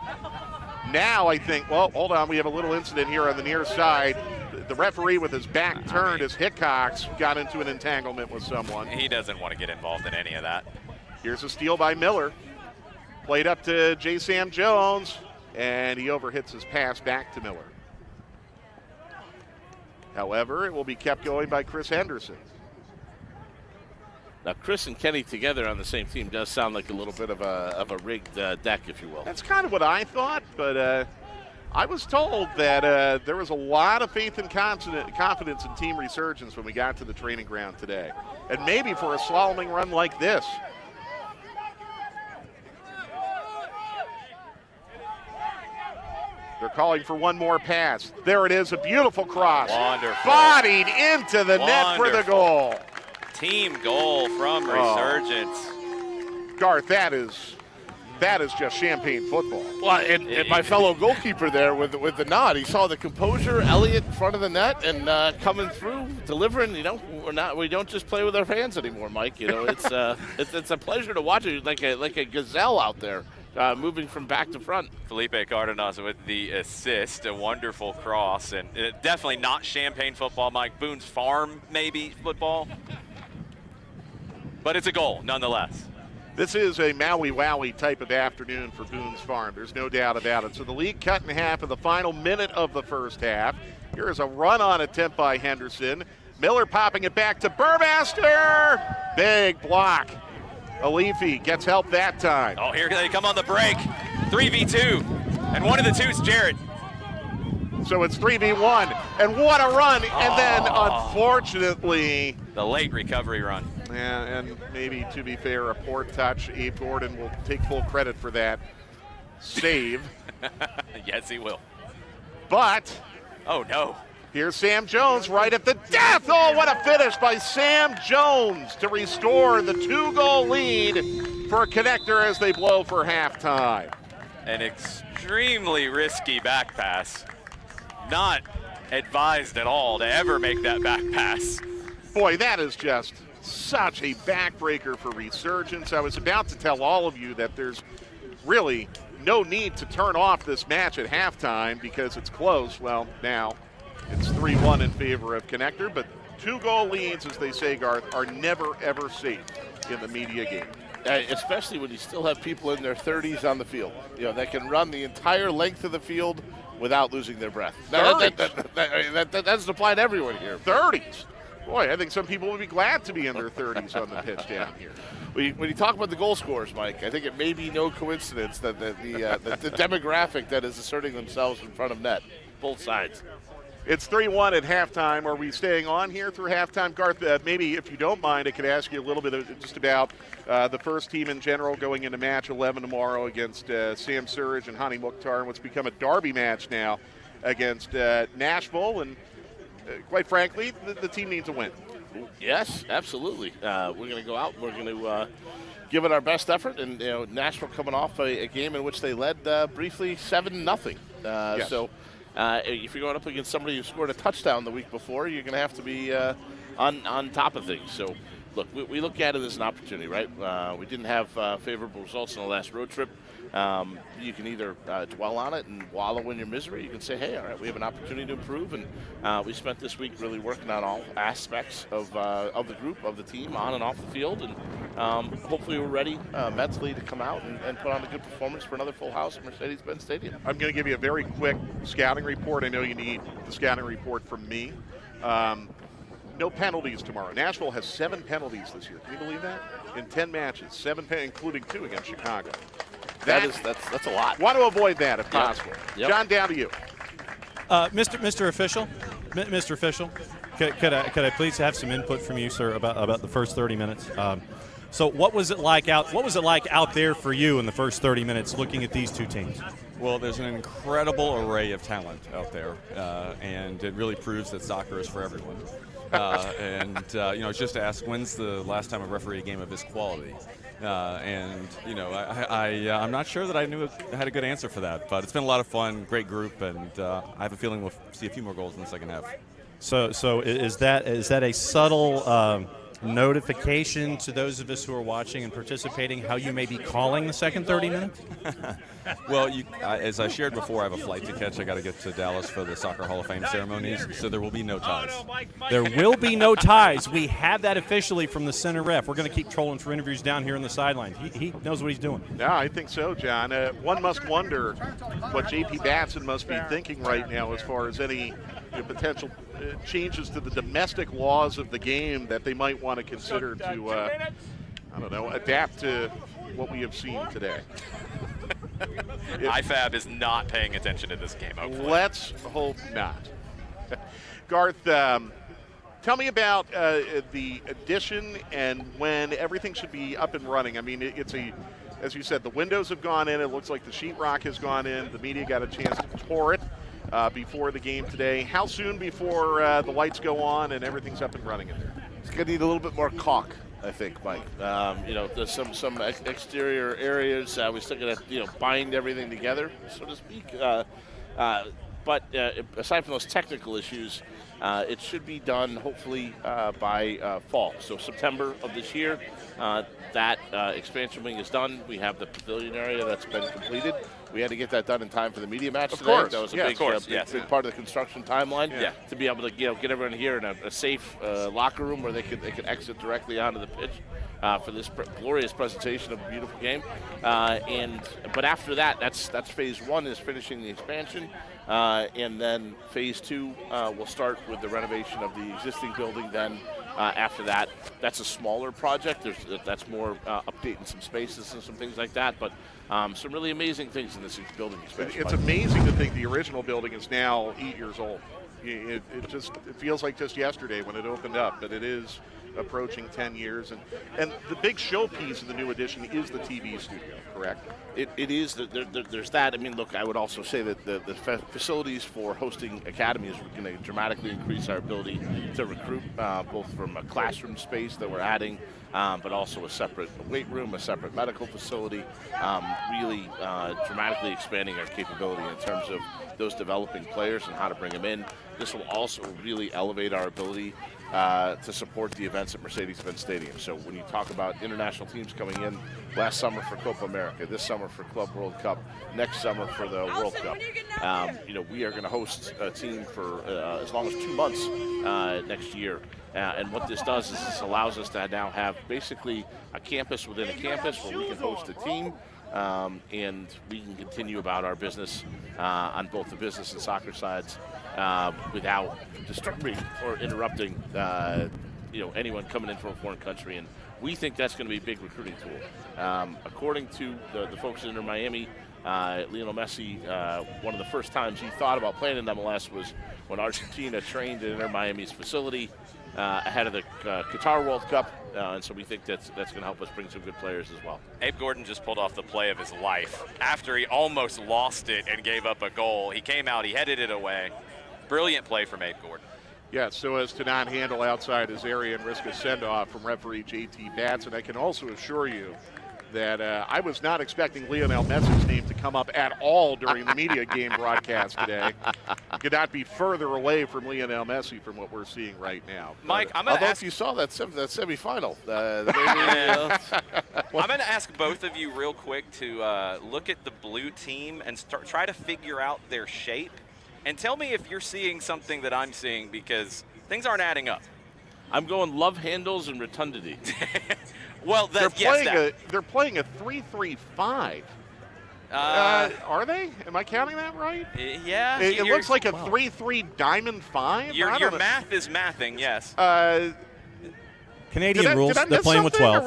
now I think, well, hold on, we have a little incident here on the near side. The referee with his back turned as Hickox got into an entanglement with someone. He doesn't want to get involved in any of that. Here's a steal by Miller. Played up to J. Sam Jones, and he overhits his pass back to Miller. However, it will be kept going by Chris Henderson. Now, Chris and Kenny together on the same team does sound like a little bit of a rigged deck, if you will. That's kind of what I thought, but I was told that there was a lot of faith and confidence in Team Resurgence when we got to the training ground today. And maybe for a slaloming run like this. They're calling for one more pass. There it is, a beautiful cross. Wonderful. Bodied into the net for the goal. Team goal from Resurgence. Garth, that is just champagne football. Well, and my fellow goalkeeper there with the nod, he saw the composure, Elliott in front of the net, and coming through, delivering. You know, we don't just play with our hands anymore, Mike. You know, it's a pleasure to watch it, like a gazelle out there, moving from back to front. Felipe Cardenas with the assist, a wonderful cross, and definitely not champagne football, Mike. Boone's Farm maybe football, but it's a goal nonetheless. This is a Maui Wowie type of afternoon for Boone's Farm. There's no doubt about it. So the lead cut in half in the final minute of the first half. Here is a run-on attempt by Henderson. Miller popping it back to Burmaster. Big block. Alifi gets help that time. Oh, here they come on the break. 3v2, and one of the two is Jarrett. So it's 3v1, and what a run. And then, unfortunately, the late recovery run. And maybe, to be fair, a poor touch. Abe Gordon will take full credit for that save. Yes, he will. But oh, no. Here's Sam Jones right at the death. Oh, what a finish by Sam Jones to restore the 2-goal lead for Connector as they blow for halftime. An extremely risky back pass. Not advised at all to ever make that back pass. Boy, that is just such a backbreaker for Resurgence. I was about to tell all of you that there's really no need to turn off this match at halftime because it's close. Well, now it's 3-1 in favor of Connector, but 2-goal leads, as they say, Garth, are never, ever safe in the media game. Especially when you still have people in their 30s on the field, you know, that can run the entire length of the field without losing their breath. That doesn't apply to everyone here. 30s. Boy, I think some people would be glad to be in their 30s on the pitch down here. When you talk about the goal scorers, Mike, I think it may be no coincidence that the demographic that is asserting themselves in front of net, both sides. It's 3-1 at halftime. Are we staying on here through halftime? Garth, maybe if you don't mind, I could ask you a little bit just about the first team in general going into match 11 tomorrow against Sam Surridge and Hani Mukhtar, and what's become a derby match now against Nashville. And quite frankly, the team needs a win. Yes, absolutely. We're going to go out. We're going to give it our best effort. And Nashville coming off a game in which they led briefly 7-0. Yes. So if you're going up against somebody who scored a touchdown the week before, you're going to have to be on top of things. So, look, we look at it as an opportunity, right? We didn't have favorable results in the last road trip. You can either dwell on it and wallow in your misery. You can say, hey, all right, we have an opportunity to improve. And we spent this week really working on all aspects of the group, of the team, on and off the field. And hopefully we're ready mentally to come out and put on a good performance for another full house at Mercedes-Benz Stadium. I'm going to give you a very quick scouting report. I know you need the scouting report from me. No penalties tomorrow. Nashville has 7 penalties this year. Can you believe that? In 10 matches, 7 including 2 against Chicago. That's a lot. Want to avoid that if possible. Yep. John, down to you. Mr. Official, Mr. Official, could I please have some input from you, sir, about the first 30 minutes? So what was it like out there for you in the first 30 minutes looking at these two teams? Well, there's an incredible array of talent out there, and it really proves that soccer is for everyone. Just to ask, when's the last time I refereed a game of this quality? I'm not sure that I had a good answer for that, but it's been a lot of fun, great group, and I have a feeling we'll see a few more goals in the second half. So is that a subtle notification to those of us who are watching and participating how you may be calling the second 30 minutes? Well, as I shared before, I have a flight to catch. I got to get to Dallas for the Soccer Hall of Fame ceremonies, so there will be no ties. There will be no ties. We have that officially from the center ref. We're going to keep trolling for interviews down here on the sideline. He knows what he's doing. Yeah, I think so, John. One must wonder what J.P. Batson must be thinking right now as far as any potential changes to the domestic laws of the game that they might want to consider to, adapt to what we have seen today. IFAB is not paying attention to this game, hopefully. Let's hope not. Garth, tell me about the addition and when everything should be up and running. I mean, as you said, the windows have gone in. It looks like the sheetrock has gone in. The media got a chance to tour it before the game today. How soon before the lights go on and everything's up and running in there? It's going to need a little bit more caulk, I think, Mike. There's some exterior areas. We still got to bind everything together, so to speak. But aside from those technical issues, it should be done hopefully by fall. So September of this year, that expansion wing is done. We have the pavilion area that's been completed. We had to get that done in time for the media match today. Course. That was a Yeah, big part of the construction timeline. Yeah. To be able to get everyone here in a safe locker room where they could exit directly onto the pitch for this glorious presentation of a beautiful game. But after that, that's phase 1 is finishing the expansion, and then phase 2 will start with the renovation of the existing building. Then after that, that's a smaller project. That's more updating some spaces and some things like that. But some really amazing things in this building expansion. It's amazing to think the original building is now 8 years old. It feels like just yesterday when it opened up, but it is approaching 10 years. And the big showpiece of the new addition is the TV studio, correct? It is. There's that. I mean, look, I would also say that the facilities for hosting academies are going to dramatically increase our ability to recruit, both from a classroom space that we're adding, but also a separate weight room, a separate medical facility, really dramatically expanding our capability in terms of those developing players and how to bring them in. This will also really elevate our ability to support the events at Mercedes-Benz Stadium. So when you talk about international teams coming in last summer for Copa America, this summer for Club World Cup, next summer for the World Cup, we are going to host a team for as long as 2 months next year. And what this does is this allows us to now have basically a campus within a campus where we can host a team. And we can continue about our business on both the business and soccer sides without disturbing or interrupting anyone coming in from a foreign country. And we think that's going to be a big recruiting tool. According to the folks in Miami, Lionel Messi, one of the first times he thought about playing in MLS was when Argentina trained in Inter Miami's facility ahead of the Qatar World Cup. And so we think that's going to help us bring some good players as well. Abe Gordon just pulled off the play of his life. After he almost lost it and gave up a goal, he came out, he headed it away. Brilliant play from Abe Gordon. Yeah, so as to not handle outside his area and risk a send-off from referee JT Batson. I can also assure you that I was not expecting Lionel Messi's name to come up at all during the media game broadcast today. Could not be further away from Lionel Messi from what we're seeing right now. Mike, I'm going to ask if you saw that semifinal. I'm going to ask both of you real quick to look at the blue team and try to figure out their shape. And tell me if you're seeing something that I'm seeing, because things aren't adding up. I'm going love handles and rotundity. Well, they're playing a 3-3-5. Are they? Am I counting that right? Yeah. It looks like a 3-3 diamond 5. Your math is mathing, yes. Canadian rules. They're playing with 12.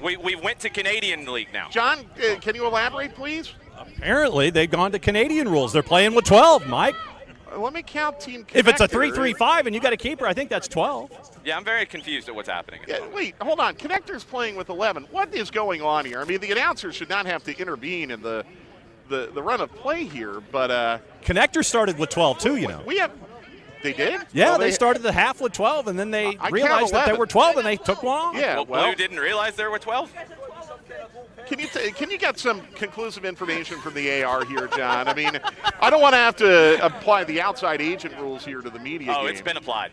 We went to Canadian League now. John, can you elaborate, please? Apparently, they've gone to Canadian rules. They're playing with 12, Mike. Let me count Team Connector. If it's a 3-3-5 and you got a keeper, I think that's 12. Yeah, I'm very confused at what's happening. Wait, hold on. Connector's playing with 11. What is going on here? I mean, the announcers should not have to intervene in the run of play here, but Connector started with 12 too, you know. They did? Yeah, they started the half with 12, and then they realized that they were 12, and they took one off. Yeah, Blue didn't realize there were 12? Can you get some conclusive information from the AR here, John? I mean, I don't want to have to apply the outside agent rules here to the media game. It's been applied.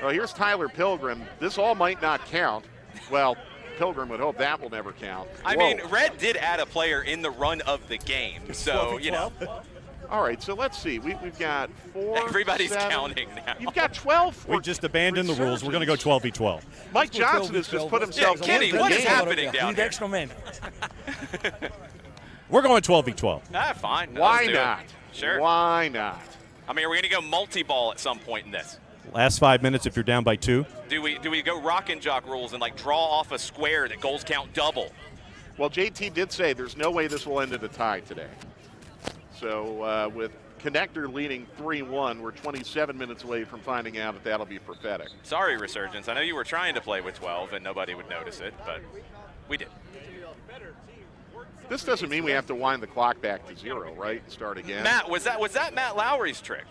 Well, here's Tyler Pilgrim. This all might not count. Well, Pilgrim would hope that will never count. I mean, Red did add a player in the run of the game, so, you know. All right, so let's see. We've got 4. Everybody's 7. counting now. You've got 12. We just abandoned the rules. We're going to go 12v12. Mike Johnson has just put himself Kenny, in the what is game. happening down here? extra men. We're going 12v12. Fine. Why Let's do not? it. Sure. Why not? I mean, are we going to go multi-ball at some point in this? Last 5 minutes if you're down by 2. Do we go rock and jock rules and, draw off a square that goals count double? Well, JT did say there's no way this will end in a tie today. So with Connector leading 3-1, we're 27 minutes away from finding out if that'll be prophetic. Sorry, Resurgence. I know you were trying to play with 12 and nobody would notice it, but we did. This doesn't mean we have to wind the clock back to 0, right? And start again. Matt, was that Matt Lowry's trick?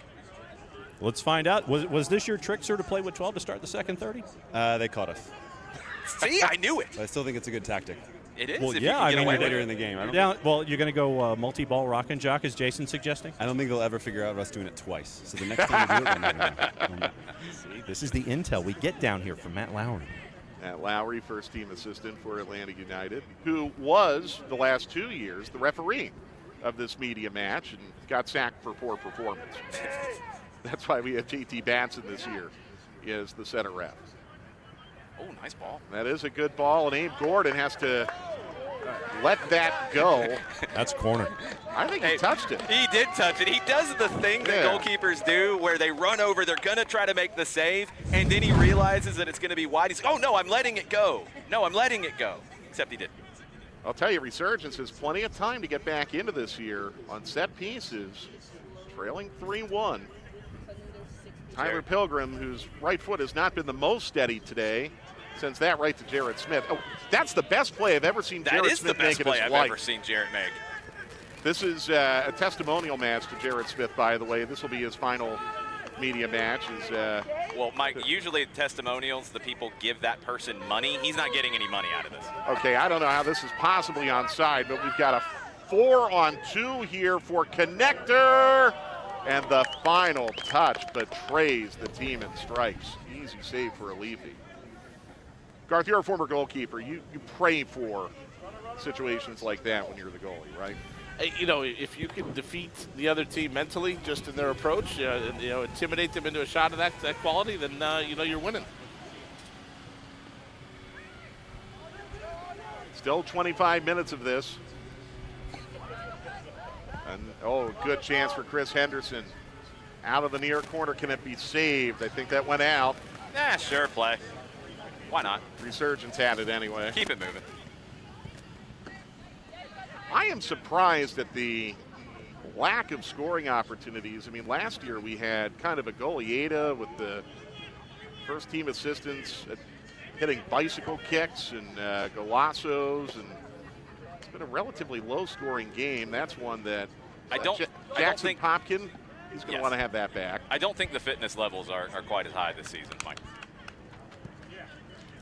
Let's find out. Was this your trick, sir, to play with 12 to start the second 30? They caught us. See, I knew it. I still think it's a good tactic. It is. Well, if yeah, you can get away with Later it. in the game. Well, you're going to go multi-ball rock and jock, as Jason's suggesting? I don't think they'll ever figure out us doing it twice. So the next time we do it, they'll never know. See, this is the intel we get down here from Matt Lowry. Matt Lowry, first-team assistant for Atlanta United, who was, the last 2 years, the referee of this media match and got sacked for poor performance. That's why we have JT Batson this year as the center ref. Oh, nice ball. That is a good ball, and Abe Gordon has to let that go. That's corner. I think he touched it. He did touch it. He does the thing that goalkeepers do where they run over, they're going to try to make the save, and then he realizes that it's going to be wide. He's like, oh, no, I'm letting it go. No, I'm letting it go. Except he didn't. I'll tell you, Resurgence has plenty of time to get back into this year on set pieces, trailing 3-1. Tyler Pilgrim, whose right foot has not been the most steady today, sends that right to Jarrett Smith. Oh, that's the best play I've ever seen Jarrett Smith make in his life. That is the best play I've ever seen Jarrett make. This is a testimonial match to Jarrett Smith, by the way. This will be his final media match. Well, Mike, usually testimonials, the people give that person money. He's not getting any money out of this. Okay, I don't know how this is possibly onside, but we've got a 4-on-2 here for Connector. And the final touch betrays the team in stripes. Easy save for Alifi. Garth, you're a former goalkeeper. You pray for situations like that when you're the goalie, right? If you can defeat the other team mentally, just in their approach, intimidate them into a shot of that quality, then you're winning. Still 25 minutes of this. And good chance for Chris Henderson. Out of the near corner, can it be saved? I think that went out. Sure, play. Why not? Resurgence had it anyway. Keep it moving. I am surprised at the lack of scoring opportunities. I mean, last year we had kind of a goleada with the first team assistants hitting bicycle kicks and golazos, and it's been a relatively low-scoring game. That's one that Jackson Popkin, he's going to want to have that back. I don't think the fitness levels are quite as high this season, Mike.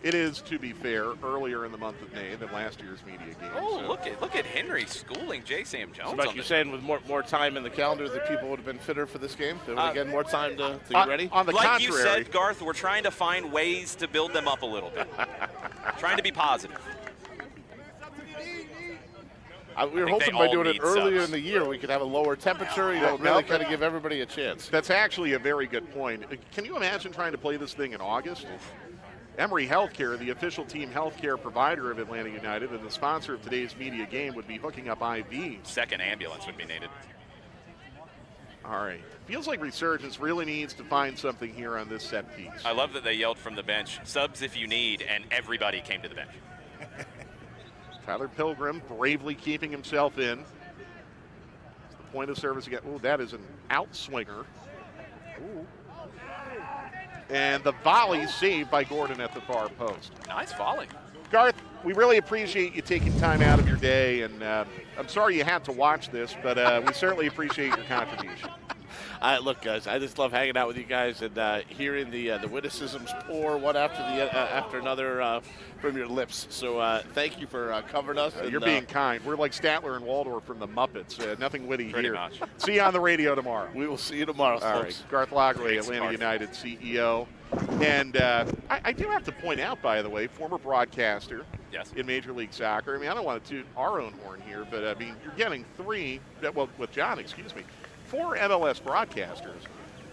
It is, to be fair, earlier in the month of May than last year's media game. Oh, so. look at Henry schooling J. Sam Jones. So, you saying with more time in the calendar that people would have been fitter for this game? They would have had more time to get ready? On the like contrary. you said, Garth, we're trying to find ways to build them up a little bit. Trying to be positive. We were hoping by doing it earlier in the year we could have a lower temperature, really kind of give everybody a chance. That's actually a very good point. Can you imagine trying to play this thing in August? Emory Healthcare, the official team healthcare provider of Atlanta United and the sponsor of today's media game, would be hooking up IV. Second ambulance would be needed. All right. Feels like Resurgence really needs to find something here on this set piece. I love that they yelled from the bench, subs if you need, and everybody came to the bench. Tyler Pilgrim bravely keeping himself in. It's the point of service again. Oh, that is an outswinger. Ooh. And the volley saved by Gordon at the far post. Nice volley. Garth, we really appreciate you taking time out of your day, and I'm sorry you had to watch this, but we certainly appreciate your contribution. Look, guys, I just love hanging out with you guys and hearing the witticisms pour one after another from your lips. So thank you for covering us. You're being kind. We're like Statler and Waldorf from the Muppets. Nothing witty Pretty here. much. See you on the radio tomorrow. We will see you tomorrow, All folks. right. Garth Lagway, Thanks, Atlanta Garth. United CEO. And I do have to point out, by the way, former broadcaster in Major League Soccer. I mean, I don't want to toot our own horn here, but, I mean, you're getting with John, 4 MLS broadcasters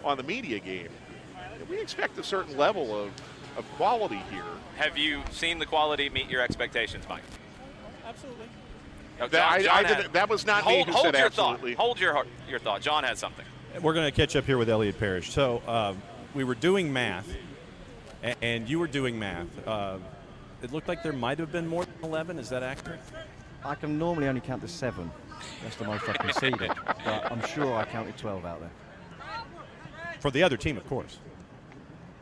on the media game. We expect a certain level of quality here. Have you seen the quality meet your expectations, Mike? Absolutely. Oh, That was not me who said your absolutely. Thought. Hold your thought. John has something. We're going to catch up here with Elliot Parrish. So we were doing math, and you were doing math. It looked like there might have been more than 11. Is that accurate? I can normally only count to 7. That's the most I've conceded. But I'm sure I counted 12 out there. For the other team, of course.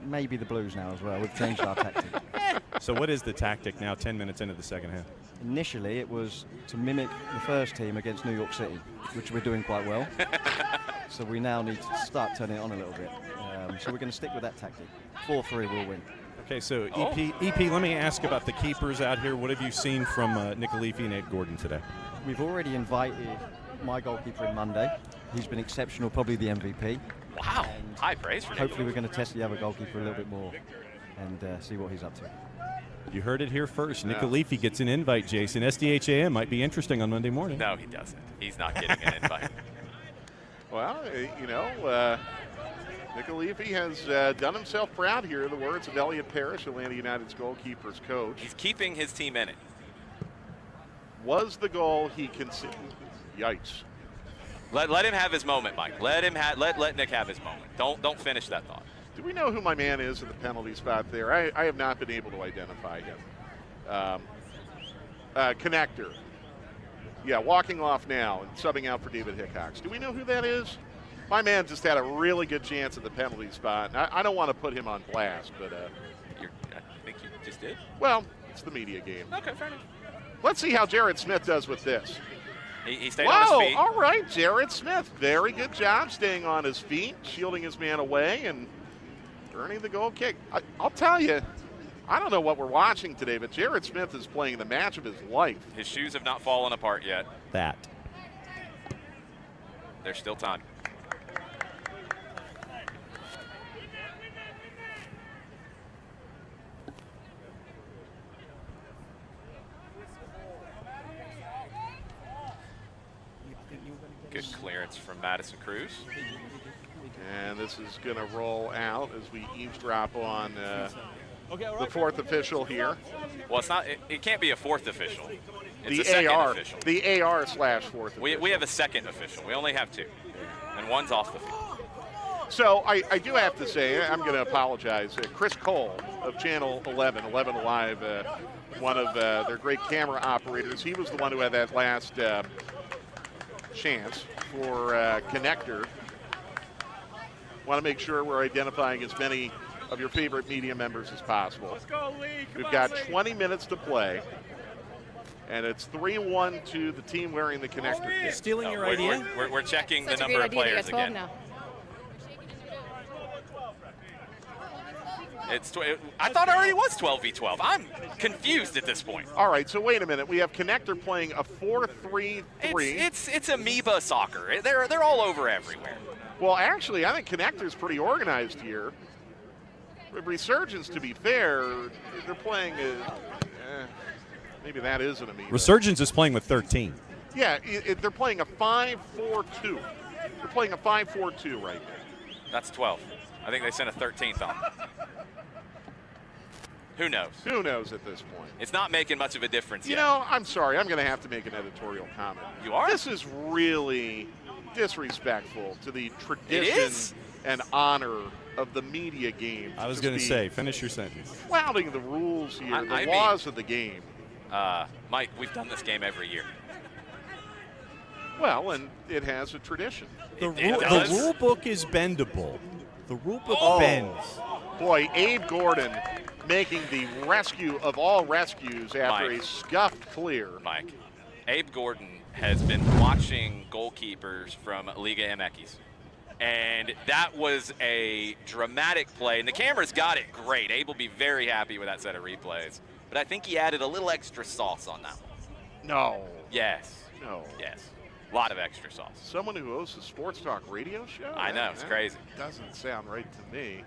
Maybe the Blues now as well. We've changed our tactic. So what is the tactic now 10 minutes into the second half? Initially, it was to mimic the first team against New York City, which we're doing quite well. So we now need to start turning it on a little bit. So we're going to stick with that tactic. 4-3 will win. Okay, so EP, let me ask about the keepers out here. What have you seen from Nick Alifi and Ed Gordon today? We've already invited my goalkeeper in Monday. He's been exceptional, probably the MVP. Wow, high praise for Nick. Hopefully we're going to test the other goalkeeper a little bit more and see what he's up to. You heard it here first. Nick Alifi gets an invite, Jason. SDHAM might be interesting on Monday morning. No, he doesn't. He's not getting an invite. Well, Nick Alifi has done himself proud here, in the words of Elliot Parrish, Atlanta United's goalkeepers coach. He's keeping his team in it. Was the goal he considered? Yikes. Let him have his moment, Mike. Let Nick have his moment. Don't finish that thought. Do we know who my man is in the penalty spot there? I have not been able to identify him. Connector. Yeah, walking off now and subbing out for David Hickox. Do we know who that is? My man just had a really good chance at the penalty spot. I don't want to put him on blast, but I think you just did. Well, it's the media game. Okay, fair enough. Let's see how Jared Smith does with this. He stayed on his feet. All right, Jared Smith. Very good job staying on his feet, shielding his man away, and earning the goal kick. I'll tell you, I don't know what we're watching today, but Jared Smith is playing the match of his life. His shoes have not fallen apart yet. That. There's still time. Good clearance from Madison Cruz. And this is going to roll out as we eavesdrop on the fourth official here. Well, it's not. It can't be a fourth official. It's the a second AR, official. the AR/fourth official. We have a second official. We only have 2, and one's off the field. So I do have to say, I'm going to apologize. Chris Cole of Channel 11 Alive, one of their great camera operators, he was the one who had that last chance for Connector. Want to make sure we're identifying as many of your favorite media members as possible. Let's go, Lee. We've got 20 minutes to play, and it's 3-1 to the team wearing the Connector kit. Stealing your we're, idea? We're checking Such the a number great of idea. players They got 12 again. now. I thought it already was 12v12. I'm confused at this point. All right, so wait a minute. We have Connector playing a 4-3-3. It's amoeba soccer. They're all over everywhere. Well, actually, I think Connector's pretty organized here. Resurgence, to be fair, they're playing maybe that is an amoeba. Resurgence is playing with 13. Yeah, they're playing a 5-4-2. They're playing a 5-4-2 right now. That's 12. I think they sent a 13th on. Who knows? Who knows at this point? It's not making much of a difference You yet. know, I'm sorry. I'm going to have to make an editorial comment. You are? This is really disrespectful to the tradition is? and honor of the media game. I was going to say, finish your sentence. Flouting the rules here, I the mean- laws of the game. Mike, we've done this game every year. Well, and it has a tradition. The does. rule book is bendable. The rule book Oh. bends. Boy, Abe Gordon making the rescue of all rescues after Mike. a scuffed clear. Mike, Abe Gordon has been watching goalkeepers from Liga MX. And that was a dramatic play. And the camera's got it great. Abe will be very happy with that set of replays. But I think he added a little extra sauce on that one. No. Yes. No. Yes. A lot of extra sauce. Someone who hosts a sports talk radio show? I know, it's That crazy. Doesn't sound right to me.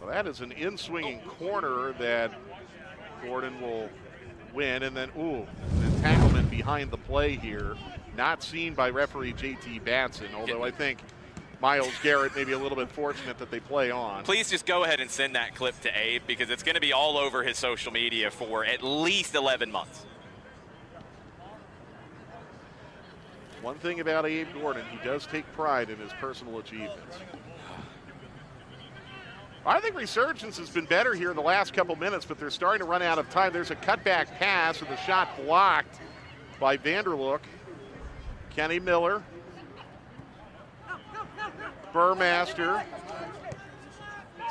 Well, that is an in-swinging corner that Gordon will win. And then, an entanglement behind the play here. Not seen by referee JT Batson, although I think Miles Garrett may be a little bit fortunate that they play on. Please just go ahead and send that clip to Abe because it's going to be all over his social media for at least 11 months. One thing about Abe Gordon, he does take pride in his personal achievements. I think Resurgence has been better here in the last couple minutes, but they're starting to run out of time. There's a cutback pass and the shot blocked by Vanderlook. Kenny Miller. Burmaster.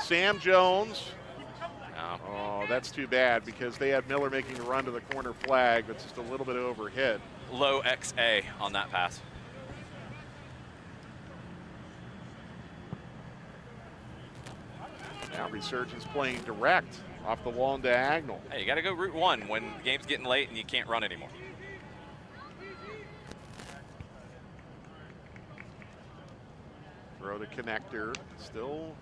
Sam Jones. No. Oh, that's too bad because they had Miller making a run to the corner flag, but just a little bit overhit. Low XA on that pass. Now Resurgence playing direct off the long diagonal. Hey, you got to go route one when the game's getting late and you can't run anymore. Throw to Connector. Still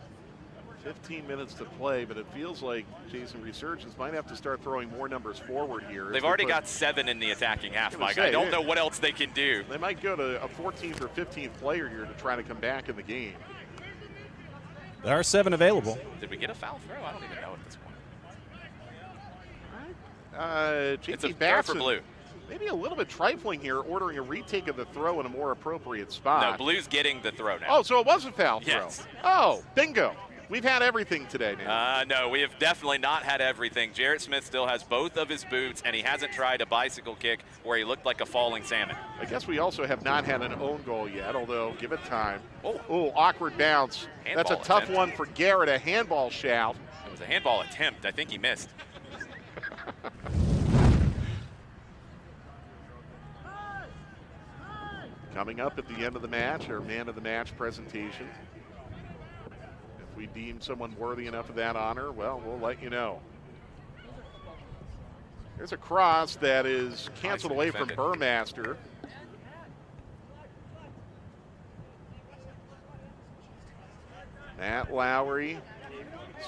15 minutes to play, but it feels like Jason Resurgence might have to start throwing more numbers forward here. They've already got 7 in the attacking half, Mike. say, I don't yeah. know what else they can do. They might go to a 14th or 15th player here to try to come back in the game. There are 7 available. Did we get a foul throw? I don't even know at this point. JT It's a throw for Batson, Blue. maybe a little bit trifling here, ordering a retake of the throw in a more appropriate spot. No, Blue's getting the throw now. Oh, so it was a foul Yes. throw. Oh, bingo. We've had everything today now. No, we have definitely not had everything. Jarrett Smith still has both of his boots, and he hasn't tried a bicycle kick where he looked like a falling salmon. I guess we also have not had an own goal yet, although give it time. Oh. Awkward bounce. Handball That's a tough attempt. one for Garrett, a handball shout. It was a handball attempt. I think he missed. Coming up at the end of the match, our man of the match presentation. If we deem someone worthy enough of that honor, well, we'll let you know. There's a cross that is canceled away from defended. Burmaster. Matt Lowry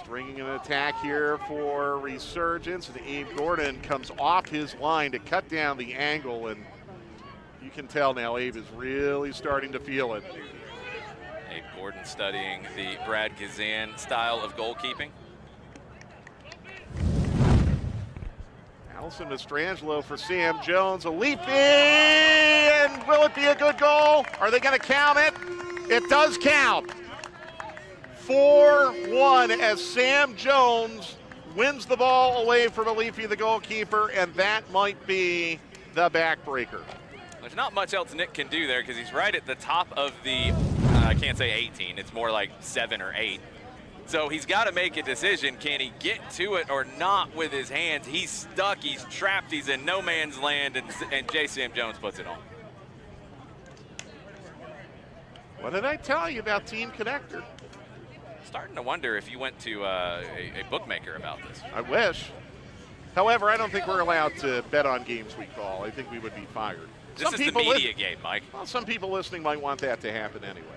stringing an attack here for Resurgence, and Abe Gordon comes off his line to cut down the angle, and you can tell now Abe is really starting to feel it. Abe Gordon studying the Brad Kazan style of goalkeeping. Allison Mastrangelo for Sam Jones, a leap in, and will it be a good goal? Are they going to count it? It does count. 4-1 as Sam Jones wins the ball away from Alifi, the goalkeeper, and that might be the backbreaker. There's not much else Nick can do there because he's right at the top of the, I can't say 18, it's more like 7 or 8. So he's got to make a decision. Can he get to it or not with his hands? He's stuck, he's trapped, he's in no man's land, and J. Sam Jones puts it on. What did I tell you about Team Connector? Starting to wonder if you went to a bookmaker about this. I wish. However, I don't think we're allowed to bet on games we call. I think we would be fired. This is the media game, Mike. Well, some people listening might want that to happen anyway.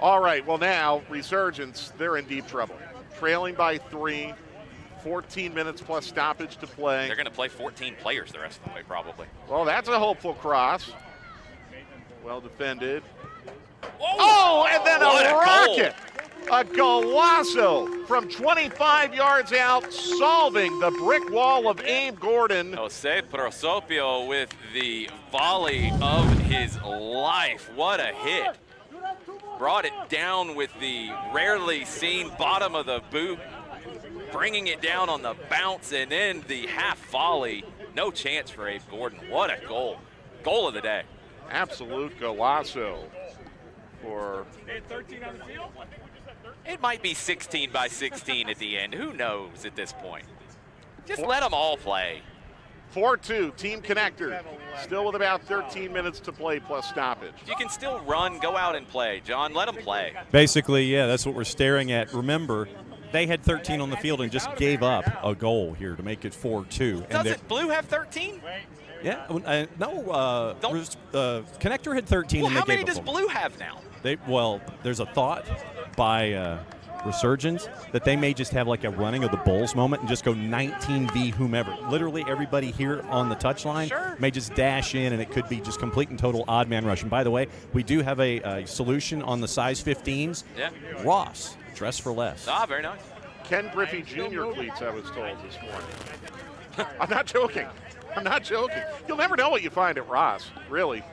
All right, well now, Resurgence, they're in deep trouble. Trailing by 3, 14 minutes plus stoppage to play. They're going to play 14 players the rest of the way, probably. Well, that's a hopeful cross. Well defended. Oh, and then a rocket! A golazo from 25 yards out, solving the brick wall of Abe Gordon. Jose Prosopio with the volley of his life. What a hit. Brought it down with the rarely seen bottom of the boot, bringing it down on the bounce, and then the half volley. No chance for Abe Gordon. What a goal. Goal of the day. Absolute golazo for... It might be 16 by 16 at the end. Who knows at this point? Just let them all play. 4-2, Team Connector. Still with about 13 minutes to play plus stoppage. You can still run, go out and play. John, let them play. Basically, yeah, that's what we're staring at. Remember, they had 13 on the field and just gave up a goal here to make it 4-2. Doesn't Blue have 13? Yeah, Connector had 13 and they how gave many up does one. Blue have now? There's a thought by Resurgence that they may just have like a running of the Bulls moment and just go 19 v whomever. Literally everybody here on the touchline may just dash in, and it could be just complete and total odd man rush. And by the way, we do have a solution on the size 15s. Yeah. Ross, dress for less. Ah, very nice. Ken Griffey Jr. cleats, I was told this morning. I'm not joking. I'm not joking. You'll never know what you find at Ross, really.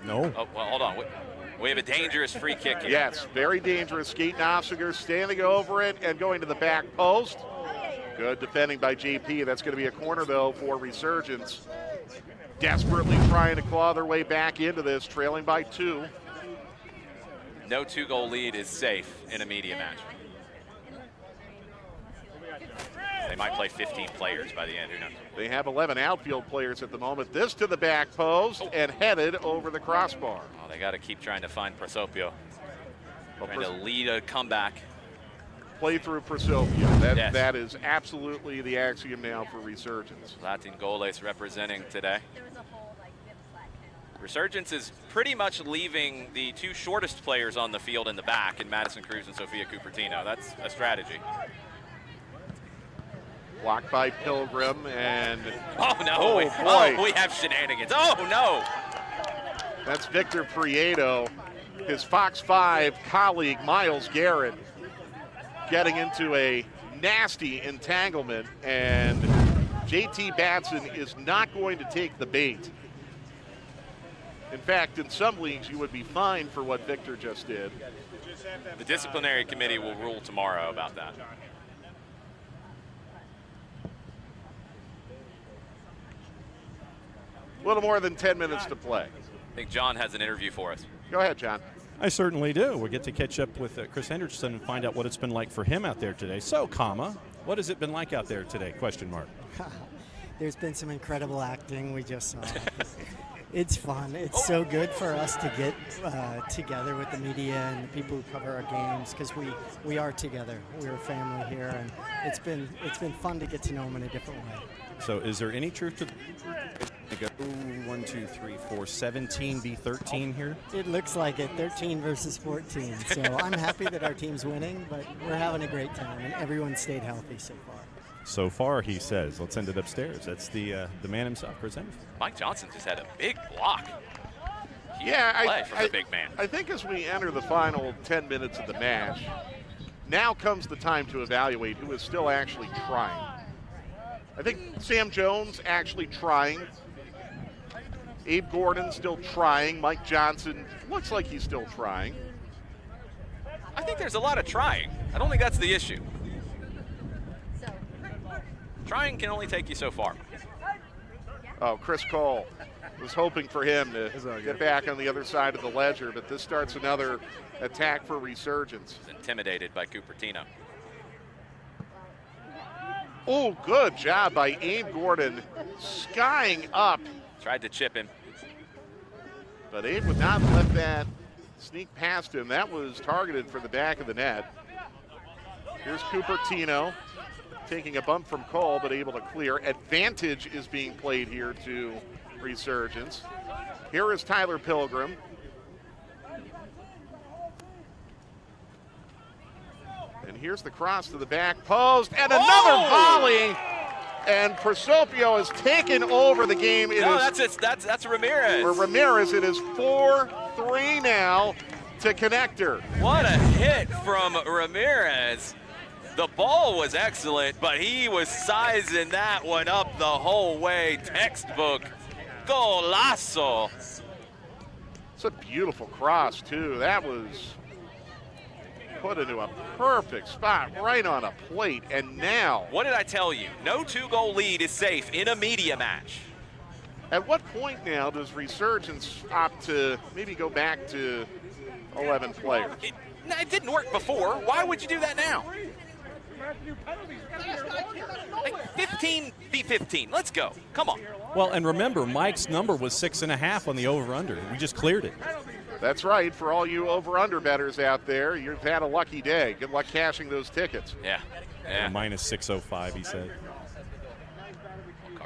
No. Oh, well, hold on. We have a dangerous free kick here. Yes, very dangerous. Skate Nossiger standing over it and going to the back post. Good defending by JP. That's going to be a corner, though, for Resurgence. Desperately trying to claw their way back into this, trailing by 2. No 2-goal lead is safe in a media match. They might play 15 players by the end, who knows? They have 11 outfield players at the moment. This to the back post and headed over the crossbar. Oh, they got to keep trying to find Prosopio. Trying to lead a comeback. Play through Prosopio. Yes. That is absolutely the axiom now for Resurgence. Latin Goles representing today. Resurgence is pretty much leaving the 2 shortest players on the field in the back in Madison Cruz and Sofia Cupertino. That's a strategy. Blocked by Pilgrim and... Oh, no. Oh, boy. Oh, we have shenanigans. Oh, no. That's Victor Prieto. His Fox 5 colleague, Miles Garrett, getting into a nasty entanglement, and JT Batson is not going to take the bait. In fact, in some leagues, you would be fined for what Victor just did. The disciplinary committee will rule tomorrow about that. A little more than 10 minutes to play. I think John has an interview for us. Go ahead, John. I certainly do. We'll get to catch up with Chris Henderson and find out what it's been like for him out there today. So, what has it been like out there today? Question mark. There's been some incredible acting we just saw. It's fun. It's so good for us to get together with the media and the people who cover our games, because we are together. We're a family here, and it's been fun to get to know them in a different way. So is there any truth to 1, 2, 3, 4, 17 v 13 here? It looks like it, 13 versus 14. So I'm happy that our team's winning, but we're having a great time, and everyone stayed healthy so far. So far, he says. Let's send it upstairs. That's the man himself, Chris Henderson. Mike Johnson just had a big block. Yeah, from the big man. I think as we enter the final 10 minutes of the match, now comes the time to evaluate who is still actually trying. I think Sam Jones actually trying. Abe Gordon still trying. Mike Johnson looks like he's still trying. I think there's a lot of trying. I don't think that's the issue. Trying can only take you so far. Oh, Chris Cole was hoping for him to get back on the other side of the ledger, but this starts another attack for Resurgence. He's intimidated by Cupertino. Oh, good job by Abe Gordon, skying up. Tried to chip him. But Abe would not let that sneak past him. That was targeted for the back of the net. Here's Cupertino taking a bump from Cole, but able to clear. Advantage is being played here to Resurgence. Here is Tyler Pilgrim. And here's the cross to the back post, and another volley. And Prosopio has taken over the game. That's Ramirez. For Ramirez, it is 4-3 now to Connector. What a hit from Ramirez. The ball was excellent, but he was sizing that one up the whole way. Textbook golazo. It's a beautiful cross, too. That was put into a perfect spot right on a plate. And now, what did I tell you? No 2-goal lead is safe in a media match. At what point now does Resurgence opt to maybe go back to 11 players? It didn't work before. Why would you do that now? Like 15 v 15. Let's go. Come on. Well, and remember, Mike's number was 6.5 on the over-under. We just cleared it. That's right. For all you over-under bettors out there, you've had a lucky day. Good luck cashing those tickets. Yeah. Minus 605, he said.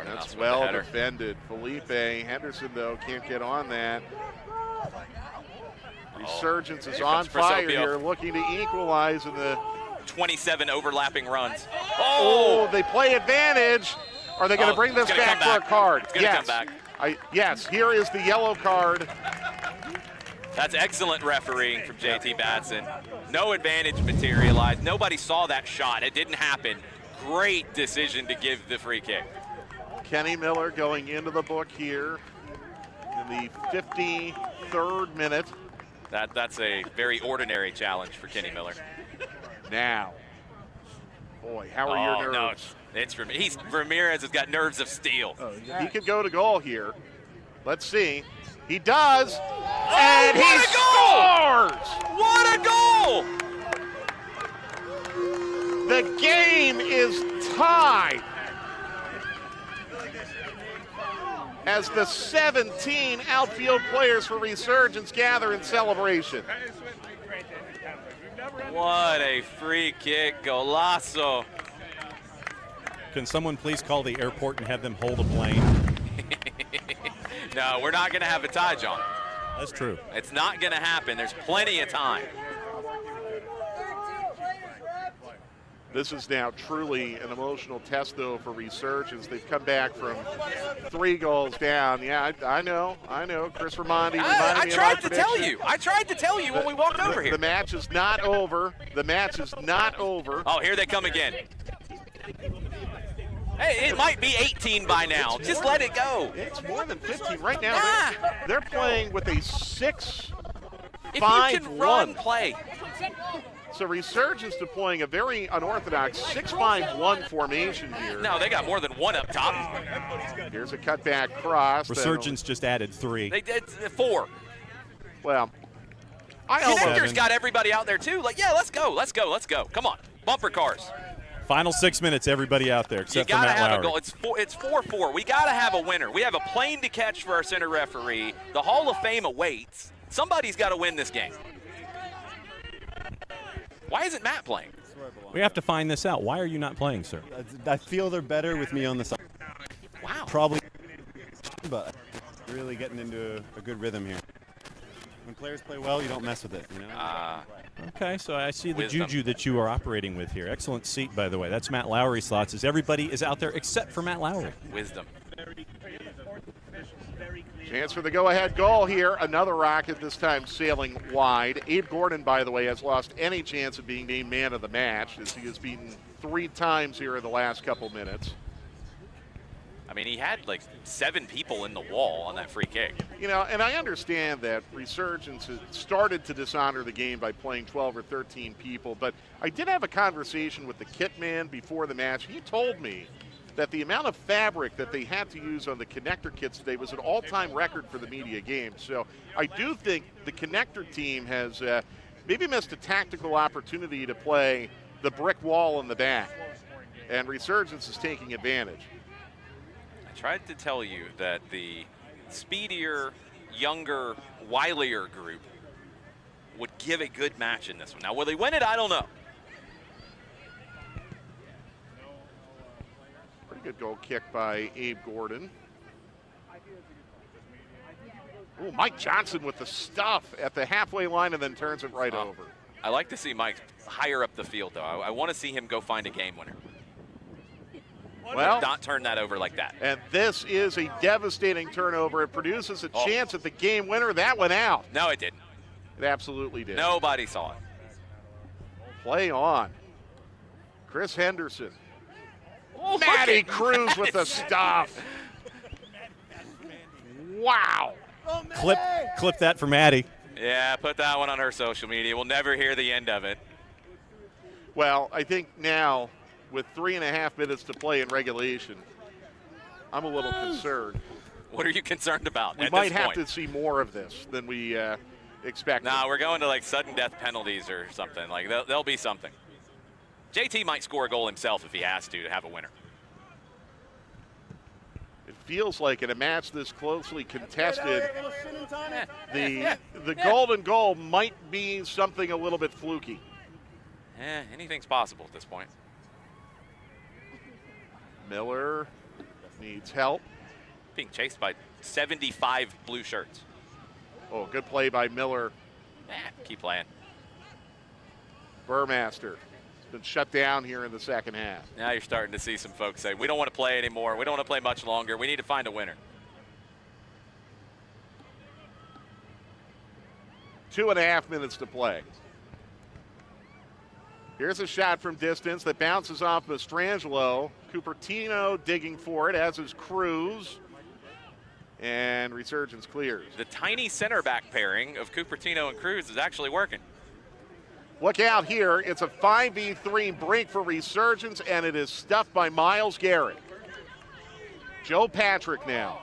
That's well defended. Felipe Henderson, though, can't get on that. Resurgence is on fire here, looking to equalize in the 27 overlapping runs. Oh, they play advantage. Are they going to bring this back for a card? It's going to come back. Yes, here is the yellow card. That's excellent refereeing from JT Batson. No advantage materialized. Nobody saw that shot. It didn't happen. Great decision to give the free kick. Kenny Miller going into the book here in the 53rd minute. That's a very ordinary challenge for Kenny Miller. Now, boy, how are your nerves? No, Ramirez has got nerves of steel. He could go to goal here. Let's see. He does, and he scores! What a goal! The game is tied as the 17 outfield players for Resurgence gather in celebration. What a free kick, golazo. Can someone please call the airport and have them hold a plane? No, we're not going to have a tie, John. That's true. It's not going to happen. There's plenty of time. This is now truly an emotional test, though, for Resurgence. They've come back from 3 goals down. Yeah, I know. Chris Ramondi reminded me of my prediction. I tried to tell you when we walked over here. The match is not over. The match is not over. Oh, here they come again. Hey, it might be 18 by now. Just let it go. It's more than 15 right now. They're playing with a 6-5-1. If you can run, play. So Resurgence deploying a very unorthodox 6-5-1 formation here. No, they got more than one up top. Here's a cutback cross. Resurgence just added 3. They did 4. Well, Connector's got everybody out there too. Like, yeah, let's go. Come on, bumper cars. Final 6 minutes, everybody out there except for Matt Lowry. You gotta have a goal. It's 4-4. We gotta have a winner. We have a plane to catch for our center referee. The Hall of Fame awaits. Somebody's got to win this game. Why isn't Matt playing? We have to find this out. Why are you not playing, sir? I feel they're better with me on the side. Wow. Probably, but really getting into a good rhythm here. When players play well, you don't mess with it, you know? Okay, so I see the Wisdom. juju that you are operating with here. Excellent seat, by the way. That's Matt Lowry's thoughts, as everybody is out there except for Matt Lowry. Wisdom. Chance for the go-ahead goal here. Another Rocket, this time sailing wide. Abe Gordon, by the way, has lost any chance of being named man of the match, as he has beaten 3 times here in the last couple minutes. I mean, he had like 7 people in the wall on that free kick. You know, and I understand that Resurgence has started to dishonor the game by playing 12 or 13 people, but I did have a conversation with the kit man before the match. He told me that the amount of fabric that they had to use on the connector kits today was an all-time record for the media game. So I do think the connector team has maybe missed a tactical opportunity to play the brick wall in the back, and Resurgence is taking advantage. I tried to tell you that the speedier, younger, wilier group would give a good match in this one. Now, will they win it? I don't know. Pretty good goal kick by Abe Gordon. Oh, Mike Johnson with the stuff at the halfway line and then turns it right over. I like to see Mike higher up the field, though. I want to see him go find a game winner. Well, not turn that over like that. And this is a devastating turnover. It produces a chance at the game winner. That went out. No, it didn't. It absolutely did. Nobody saw it. Play on. Chris Henderson. Oh, Matty Cruz with the stuff. Wow. Clip that for Maddie. Yeah, put that one on her social media. We'll never hear the end of it. Well, I think now, with 3.5 minutes to play in regulation, I'm a little concerned. What are you concerned about? We might have to see more of this than we expected. No, we're going to like sudden death penalties or something. Like there'll be something. JT might score a goal himself if he has to have a winner. It feels like in a match this closely contested, the golden goal might be something a little bit fluky. Anything's possible at this point. Miller needs help. Being chased by 75 blue shirts. Oh, good play by Miller. Keep playing. Burmaster has been shut down here in the second half. Now you're starting to see some folks say, we don't want to play anymore. We don't want to play much longer. We need to find a winner. 2.5 minutes to play. Here's a shot from distance that bounces off Mastrangelo. Cupertino digging for it, as is Cruz. And Resurgence clears. The tiny center back pairing of Cupertino and Cruz is actually working. Look out here. It's a 5v3 break for Resurgence, and it is stuffed by Miles Garrett. Joe Patrick now.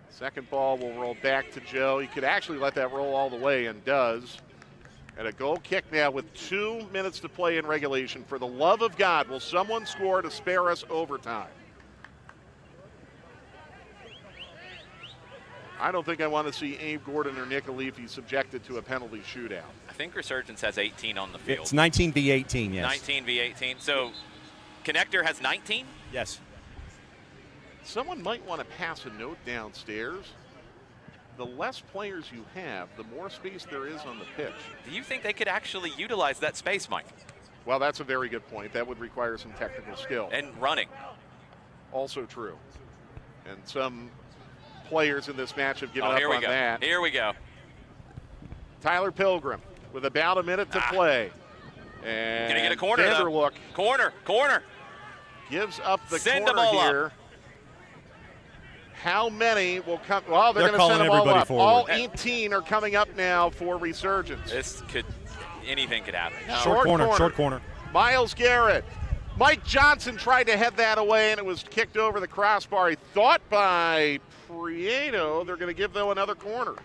Second ball will roll back to Joe. He could actually let that roll all the way and does. And a goal kick now with 2 minutes to play in regulation. For the love of God, will someone score to spare us overtime? I don't think I want to see Abe Gordon or Nick Alifi subjected to a penalty shootout. I think Resurgence has 18 on the field. It's 19 v 18, yes. 19 v 18. So Connector has 19? Yes. Someone might want to pass a note downstairs. The less players you have, the more space there is on the pitch. Do you think they could actually utilize that space, Mike? Well, that's a very good point. That would require some technical skill. And running. Also true. And some players in this match have given up on that. Here we go. Tyler Pilgrim with about a minute to play. And gonna get a corner, Vanderlook Corner. Gives up the Send corner them all here. Up. How many will come? Well, they're going to send them all up. Forward. All 18 are coming up now for Resurgence. Anything could happen. Short corner. Miles Garrett. Mike Johnson tried to head that away, and it was kicked over the crossbar. He thought by Prieto. They're going to give, though, another corner.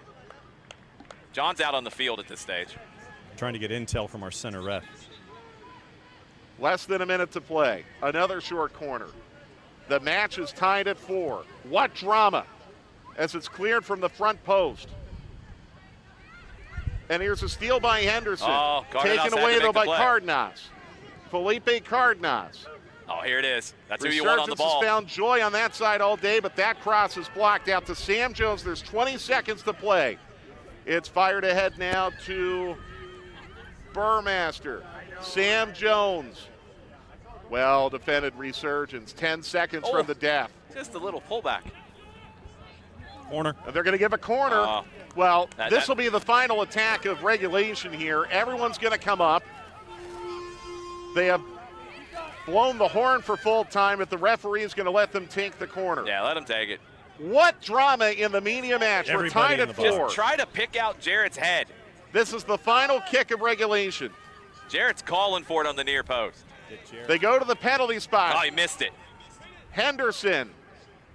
John's out on the field at this stage. Trying to get intel from our center ref. Less than a minute to play. Another short corner. The match is tied at 4. What drama as it's cleared from the front post. And here's a steal by Henderson. Taken away, though, by Cardenas. Felipe Cardenas. Oh, here it is. That's who you want on the ball. Resurgence has found joy on that side all day, but that cross is blocked out to Sam Jones. There's 20 seconds to play. It's fired ahead now to Burmaster. Sam Jones. Well defended Resurgence. 10 seconds from the death. Just a little pullback. Corner. And they're going to give a corner. This will be the final attack of regulation here. Everyone's going to come up. They have blown the horn for full time, but the referee is going to let them take the corner. Yeah, let him take it. What drama in the media match. Everybody We're tied in at the box. 4. Just try to pick out Jarrett's head. This is the final kick of regulation. Jarrett's calling for it on the near post. They go to the penalty Oh, spot. he missed it. Henderson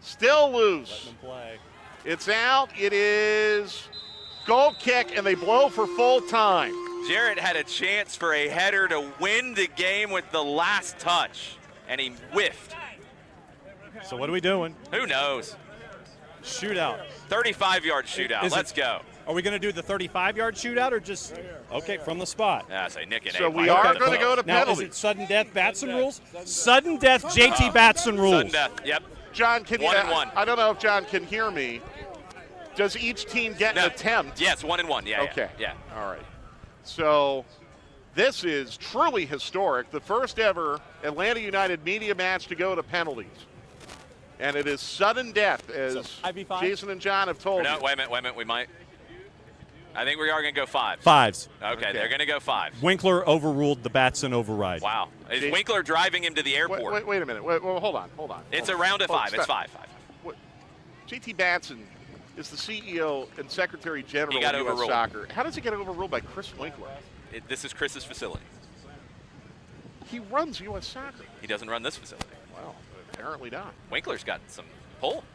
still loose. Let them play. It's out. It is goal kick, and they blow for full time. Jarrett had a chance for a header to win the game with the last touch, and he whiffed. So what are we doing? Who knows? Shootout. 35-yard shootout. Is it- Let's go. Are we going to do the 35-yard shootout or just okay from the spot? Yeah, I say Nick and So Abe we might are have going to go to Now, is penalties. it sudden death Batson rules? Sudden death JT Batson rules. Sudden death. Yep. John, can you? 1-1. I don't know if John can hear me. Does each team get No. an attempt? Yes, 1-1. Yeah. Okay. Yeah. All right. So this is truly historic. The first ever Atlanta United media match to go to penalties. And it is sudden death, as 5v5? Jason and John have told No, you. wait a minute. We might. I think we are going to go 5. Fives. Okay, they're going to go 5. Winkler overruled the Batson override. Wow. Is Jay- Winkler driving him to the airport? Wait a minute. Well, hold on. It's Hold a on. round of Hold 5. It's stop. 5. What? JT Batson is the CEO and Secretary General He got of U.S. overruled. Soccer. How does he get overruled by Chris Winkler? This is Chris's facility. He runs U.S. Soccer. He doesn't run this facility. Well, apparently not. Winkler's got some pull.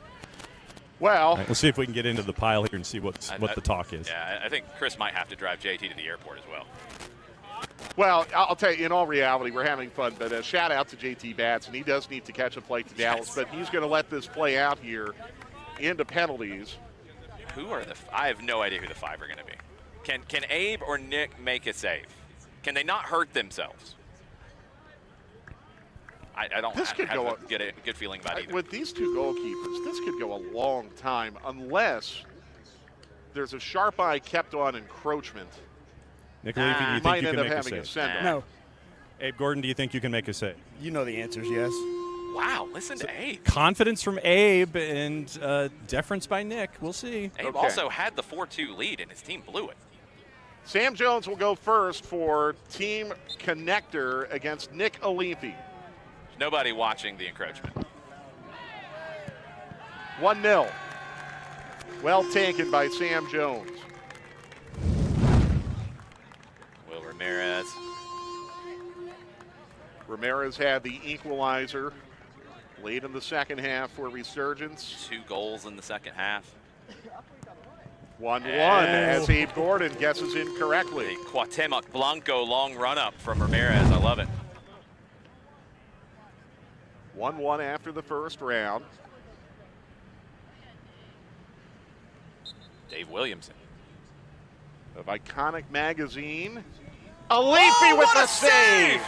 Well, All right, let's see if we can get into the pile here and see what the talk is. Yeah, I think Chris might have to drive JT to the airport as well. Well, I'll tell you, in all reality, we're having fun, but a shout out to JT Batson. He does need to catch a flight to Dallas, but he's going to let this play out here into penalties. Who are the? I have no idea who the 5 are going to be. Can Abe or Nick make a save? Can they not hurt themselves? I don't This could go get a good feeling about either. With these two goalkeepers, this could go a long time unless there's a sharp eye kept on encroachment. Nick Levy, do you Might think you end can up make a having a save? send-off. No. Abe Gordon, do you think you can make a save? You know the answers, yes. Wow, listen to Abe. Confidence from Abe and deference by Nick. We'll see. Abe Okay. also had the 4-2 lead, and his team blew it. Sam Jones will go first for Team Connector against Nick Alifi. Nobody watching the encroachment. 1-0. Well taken by Sam Jones. Will Ramirez. Ramirez had the equalizer late in the second half for Resurgence. 2 goals in the second half. 1-1 as Abe Gordon guesses incorrectly. The Cuauhtemoc Blanco long run-up from Ramirez. I love it. 1-1 after the first round. Dave Williamson. Of Iconic Magazine. Alifi with what the a save!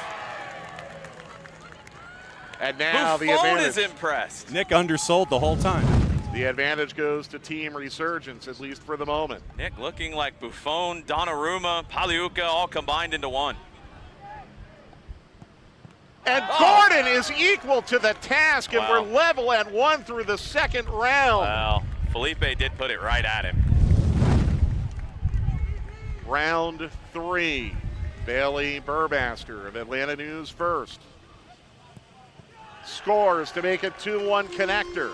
And now the Buffon is advantage. impressed. Nick undersold the whole time. The advantage goes to Team Resurgence, at least for the moment. Nick looking like Buffon, Donnarumma, Paliuca all combined into one. And Gordon is equal to the task, and Wow. we're level at 1 through the second round. Well, Felipe did put it right at him. Round 3. Bailey Burbaster of Atlanta News first. Scores to make it 2-1 Connector.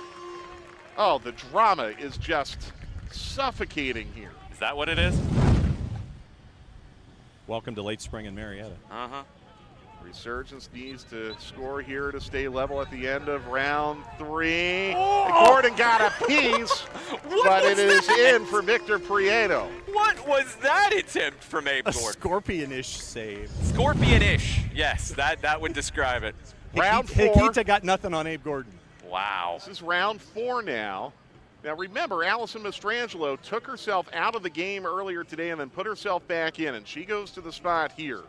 Oh, the drama is just suffocating here. Is that what it is? Welcome to late spring in Marietta. Uh-huh. Resurgence needs to score here to stay level at the end of round 3. Gordon got a piece, but it is in for Victor Prieto. What was that attempt from Abe A Gordon? scorpion-ish save. Scorpion-ish. Yes, that would describe it. Round 4. Hikita got nothing on Abe Gordon. Wow. This is round 4 now. Now remember, Allison Mastrangelo took herself out of the game earlier today and then put herself back in, and she goes to the spot here.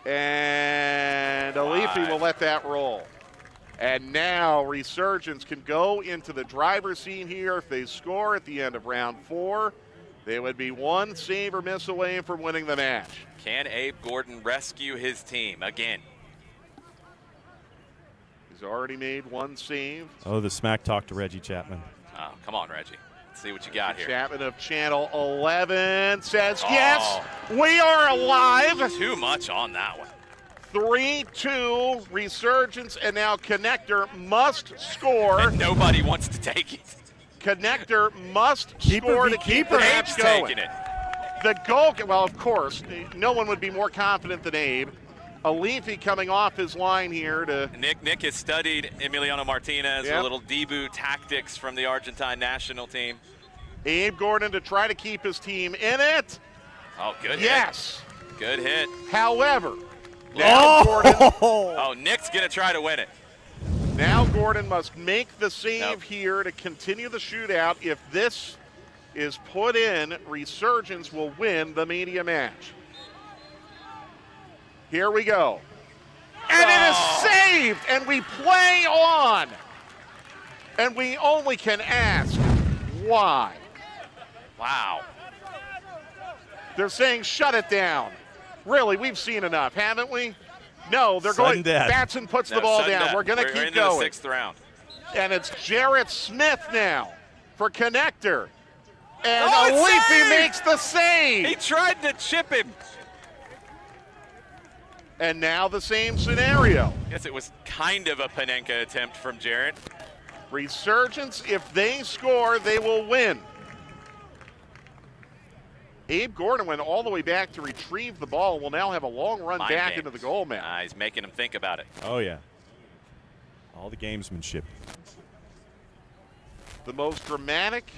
And Alifi will let that roll. And now Resurgence can go into the driver's seat here. If they score at the end of round 4, they would be 1 save or miss away from winning the match. Can Abe Gordon rescue his team again? He's already made 1 save. Oh, the smack talk to Reggie Chapman. Oh, come on, Reggie. Let's see what you got here. Chapman of Channel 11 says, Oh. yes, we are alive. Too much on that one. 3-2 Resurgence, and now Connector must score. And nobody wants to take it. Connector must score to keep the match going. Taking it. The goal, well, of course, no one would be more confident than Abe. Alifi coming off his line here to... Nick has studied Emiliano Martinez, a little debut tactics from the Argentine national team. Abe Gordon to try to keep his team in it. Oh, good hit. Yes. Good hit. However, now Gordon... Oh, Nick's going to try to win it. Now Gordon must make the save here to continue the shootout. If this is put in, Resurgence will win the media match. Here we go. And it is saved, and we play on. And we only can ask why. Wow. They're saying shut it down. Really, we've seen enough, haven't we? No, they're going. Batson puts the ball down. We're going to keep going. The sixth round. And it's Jarrett Smith now for Connector. And Alifi makes the save. He tried to chip him. And now the same scenario. Yes, it was kind of a Panenka attempt from Jarrett. Resurgence, if they score, they will win. Abe Gordon went all the way back to retrieve the ball. Will now have a long run back into the goal man. He's making him think about it. Oh, yeah. All the gamesmanship. The most dramatic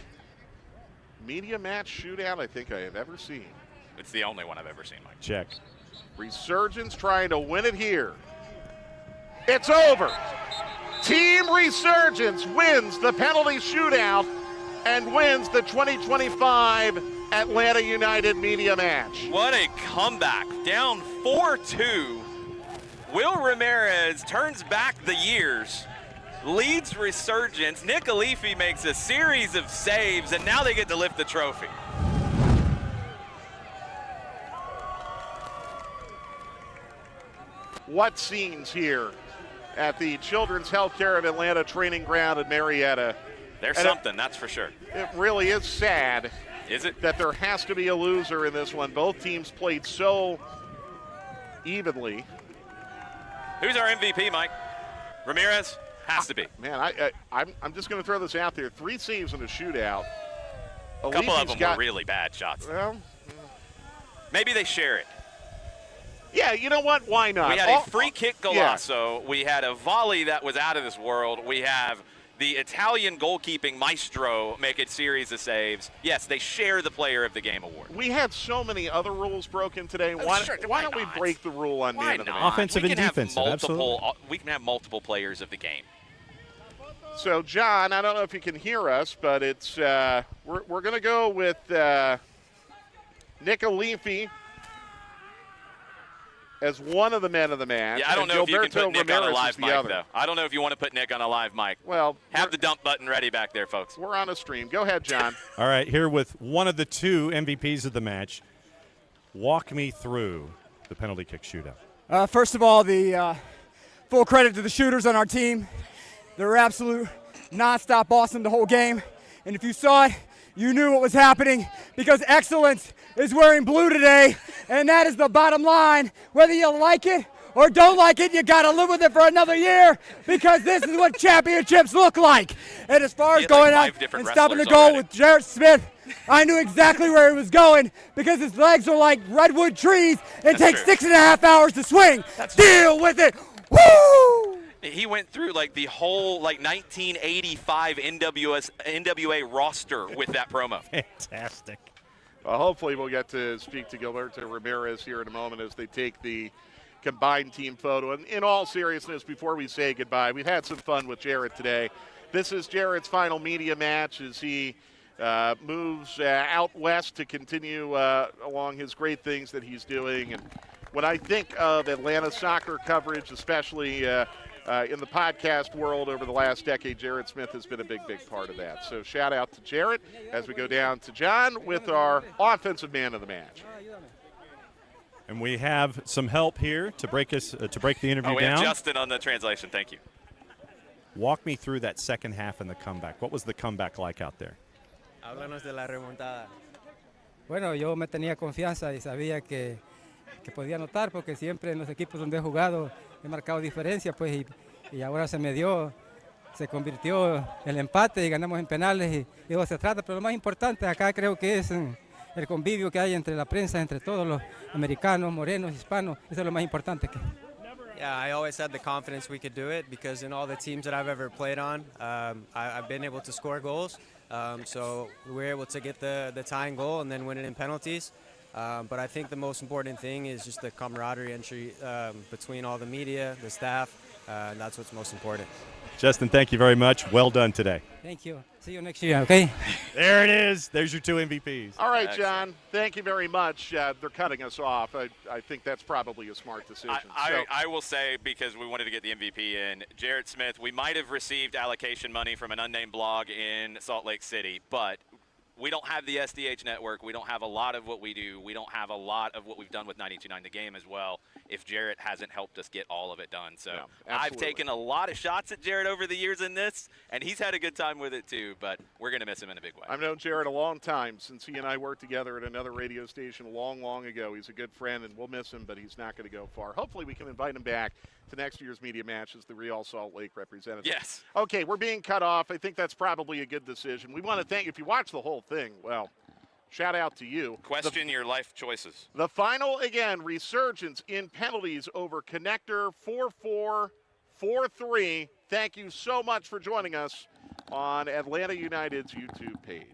media match shootout I think I have ever seen. It's the only one I've ever seen, Mike. Check. Resurgence trying to win it here. It's over. Team Resurgence wins the penalty shootout and wins the 2025 Atlanta United media match. What a comeback. Down 4-2. Will Ramirez turns back the years, leads Resurgence. Nick Alifi makes a series of saves, and now they get to lift the trophy. What scenes here at the Children's Healthcare of Atlanta training ground in Marietta. There's something, that's for sure. It really is sad. Is it? That there has to be a loser in this one. Both teams played so evenly. Who's our MVP, Mike? Ramirez? Has to be. Man, I'm just going to throw this out there. 3 saves in a shootout. A couple of them were really bad shots. Well, maybe they share it. Yeah, you know what? Why not? We had a free kick golazo. Yeah. We had a volley that was out of this world. We have the Italian goalkeeping maestro make a series of saves. Yes, they share the Player of the Game award. We had so many other rules broken today. Why don't we break the rule on man of the match? Offensive and defensive, absolutely. We can have multiple players of the game. So, John, I don't know if you can hear us, but it's we're going to go with Nick Alifi as one of the men of the match. Yeah, I don't know if you can put Nick on a live mic, though. I don't know if you want to put Nick on a live mic. Well, have the dump button ready back there, folks. We're on a stream. Go ahead, John. All right, here with one of the 2 MVPs of the match. Walk me through the penalty kick shootout. First of all, the full credit to the shooters on our team. They were absolute nonstop awesome the whole game. And if you saw it, you knew what was happening because excellence is wearing blue today, and that is the bottom line. Whether you like it or don't like it, you got to live with it for another year because this is what championships look like. And as far as going out and stopping the goal with Jarrett Smith, I knew exactly where he was going because his legs are like redwood trees and takes 6.5 hours to swing. Deal with it. Woo! He went through like the whole 1985 NWA roster with that promo. Fantastic. Well, hopefully we'll get to speak to Gilberto Ramirez here in a moment as they take the combined team photo. And in all seriousness, before we say goodbye, we've had some fun with Jarrett today. This is Jarrett's final media match as he moves out west to continue along his great things that he's doing. And when I think of Atlanta soccer coverage, especially in the podcast world over the last decade, Jarrett Smith has been a big, big part of that. So shout out to Jarrett as we go down to John with our offensive man of the match. And we have some help here to break us the interview we down. have Justin on the translation. Thank you. Walk me through that second half and the comeback. What was the comeback like out there? Háblanos de la remontada. Bueno, yo me tenía confianza y sabía que que podía anotar, porque siempre en los equipos donde he jugado he marcado diferencia, pues, y ahora se me dio, se convirtió el empate y ganamos en penales, y de eso se trata. Pero lo más importante acá creo que es el convivio que hay entre la prensa, entre todos los americanos, morenos, hispanos. Eso es lo más importante. Yeah, I always had the confidence we could do it because in all the teams that I've ever played on, I've been able to score goals. So we were able to get the tying goal and then win it in penalties. But I think the most important thing is just the camaraderie entry between all the media, the staff, and that's what's most important. Justin, thank you very much. Well done today. Thank you. See you next year, okay? There it is. There's your 2 MVPs. All right, John. Thank you very much. They're cutting us off. I think that's probably a smart decision. I will say, because we wanted to get the MVP in, Jarrett Smith, we might have received allocation money from an unnamed blog in Salt Lake City, but we don't have the SDH network. We don't have a lot of what we do. We don't have a lot of what we've done with 92.9 The Game as well, if Jarrett hasn't helped us get all of it done. So I've taken a lot of shots at Jarrett over the years in this, and he's had a good time with it too, but we're going to miss him in a big way. I've known Jarrett a long time, since he and I worked together at another radio station long ago. He's a good friend, and we'll miss him, but he's not going to go far. Hopefully we can invite him back to next year's media match as the Real Salt Lake representative. Yes. Okay, we're being cut off. I think that's probably a good decision. We want to thank, if you watch the whole thing, well, shout out to you. Question your life choices. The final, again, resurgence in penalties over Connector 4-4, 4-3. Thank you so much for joining us on Atlanta United's YouTube page.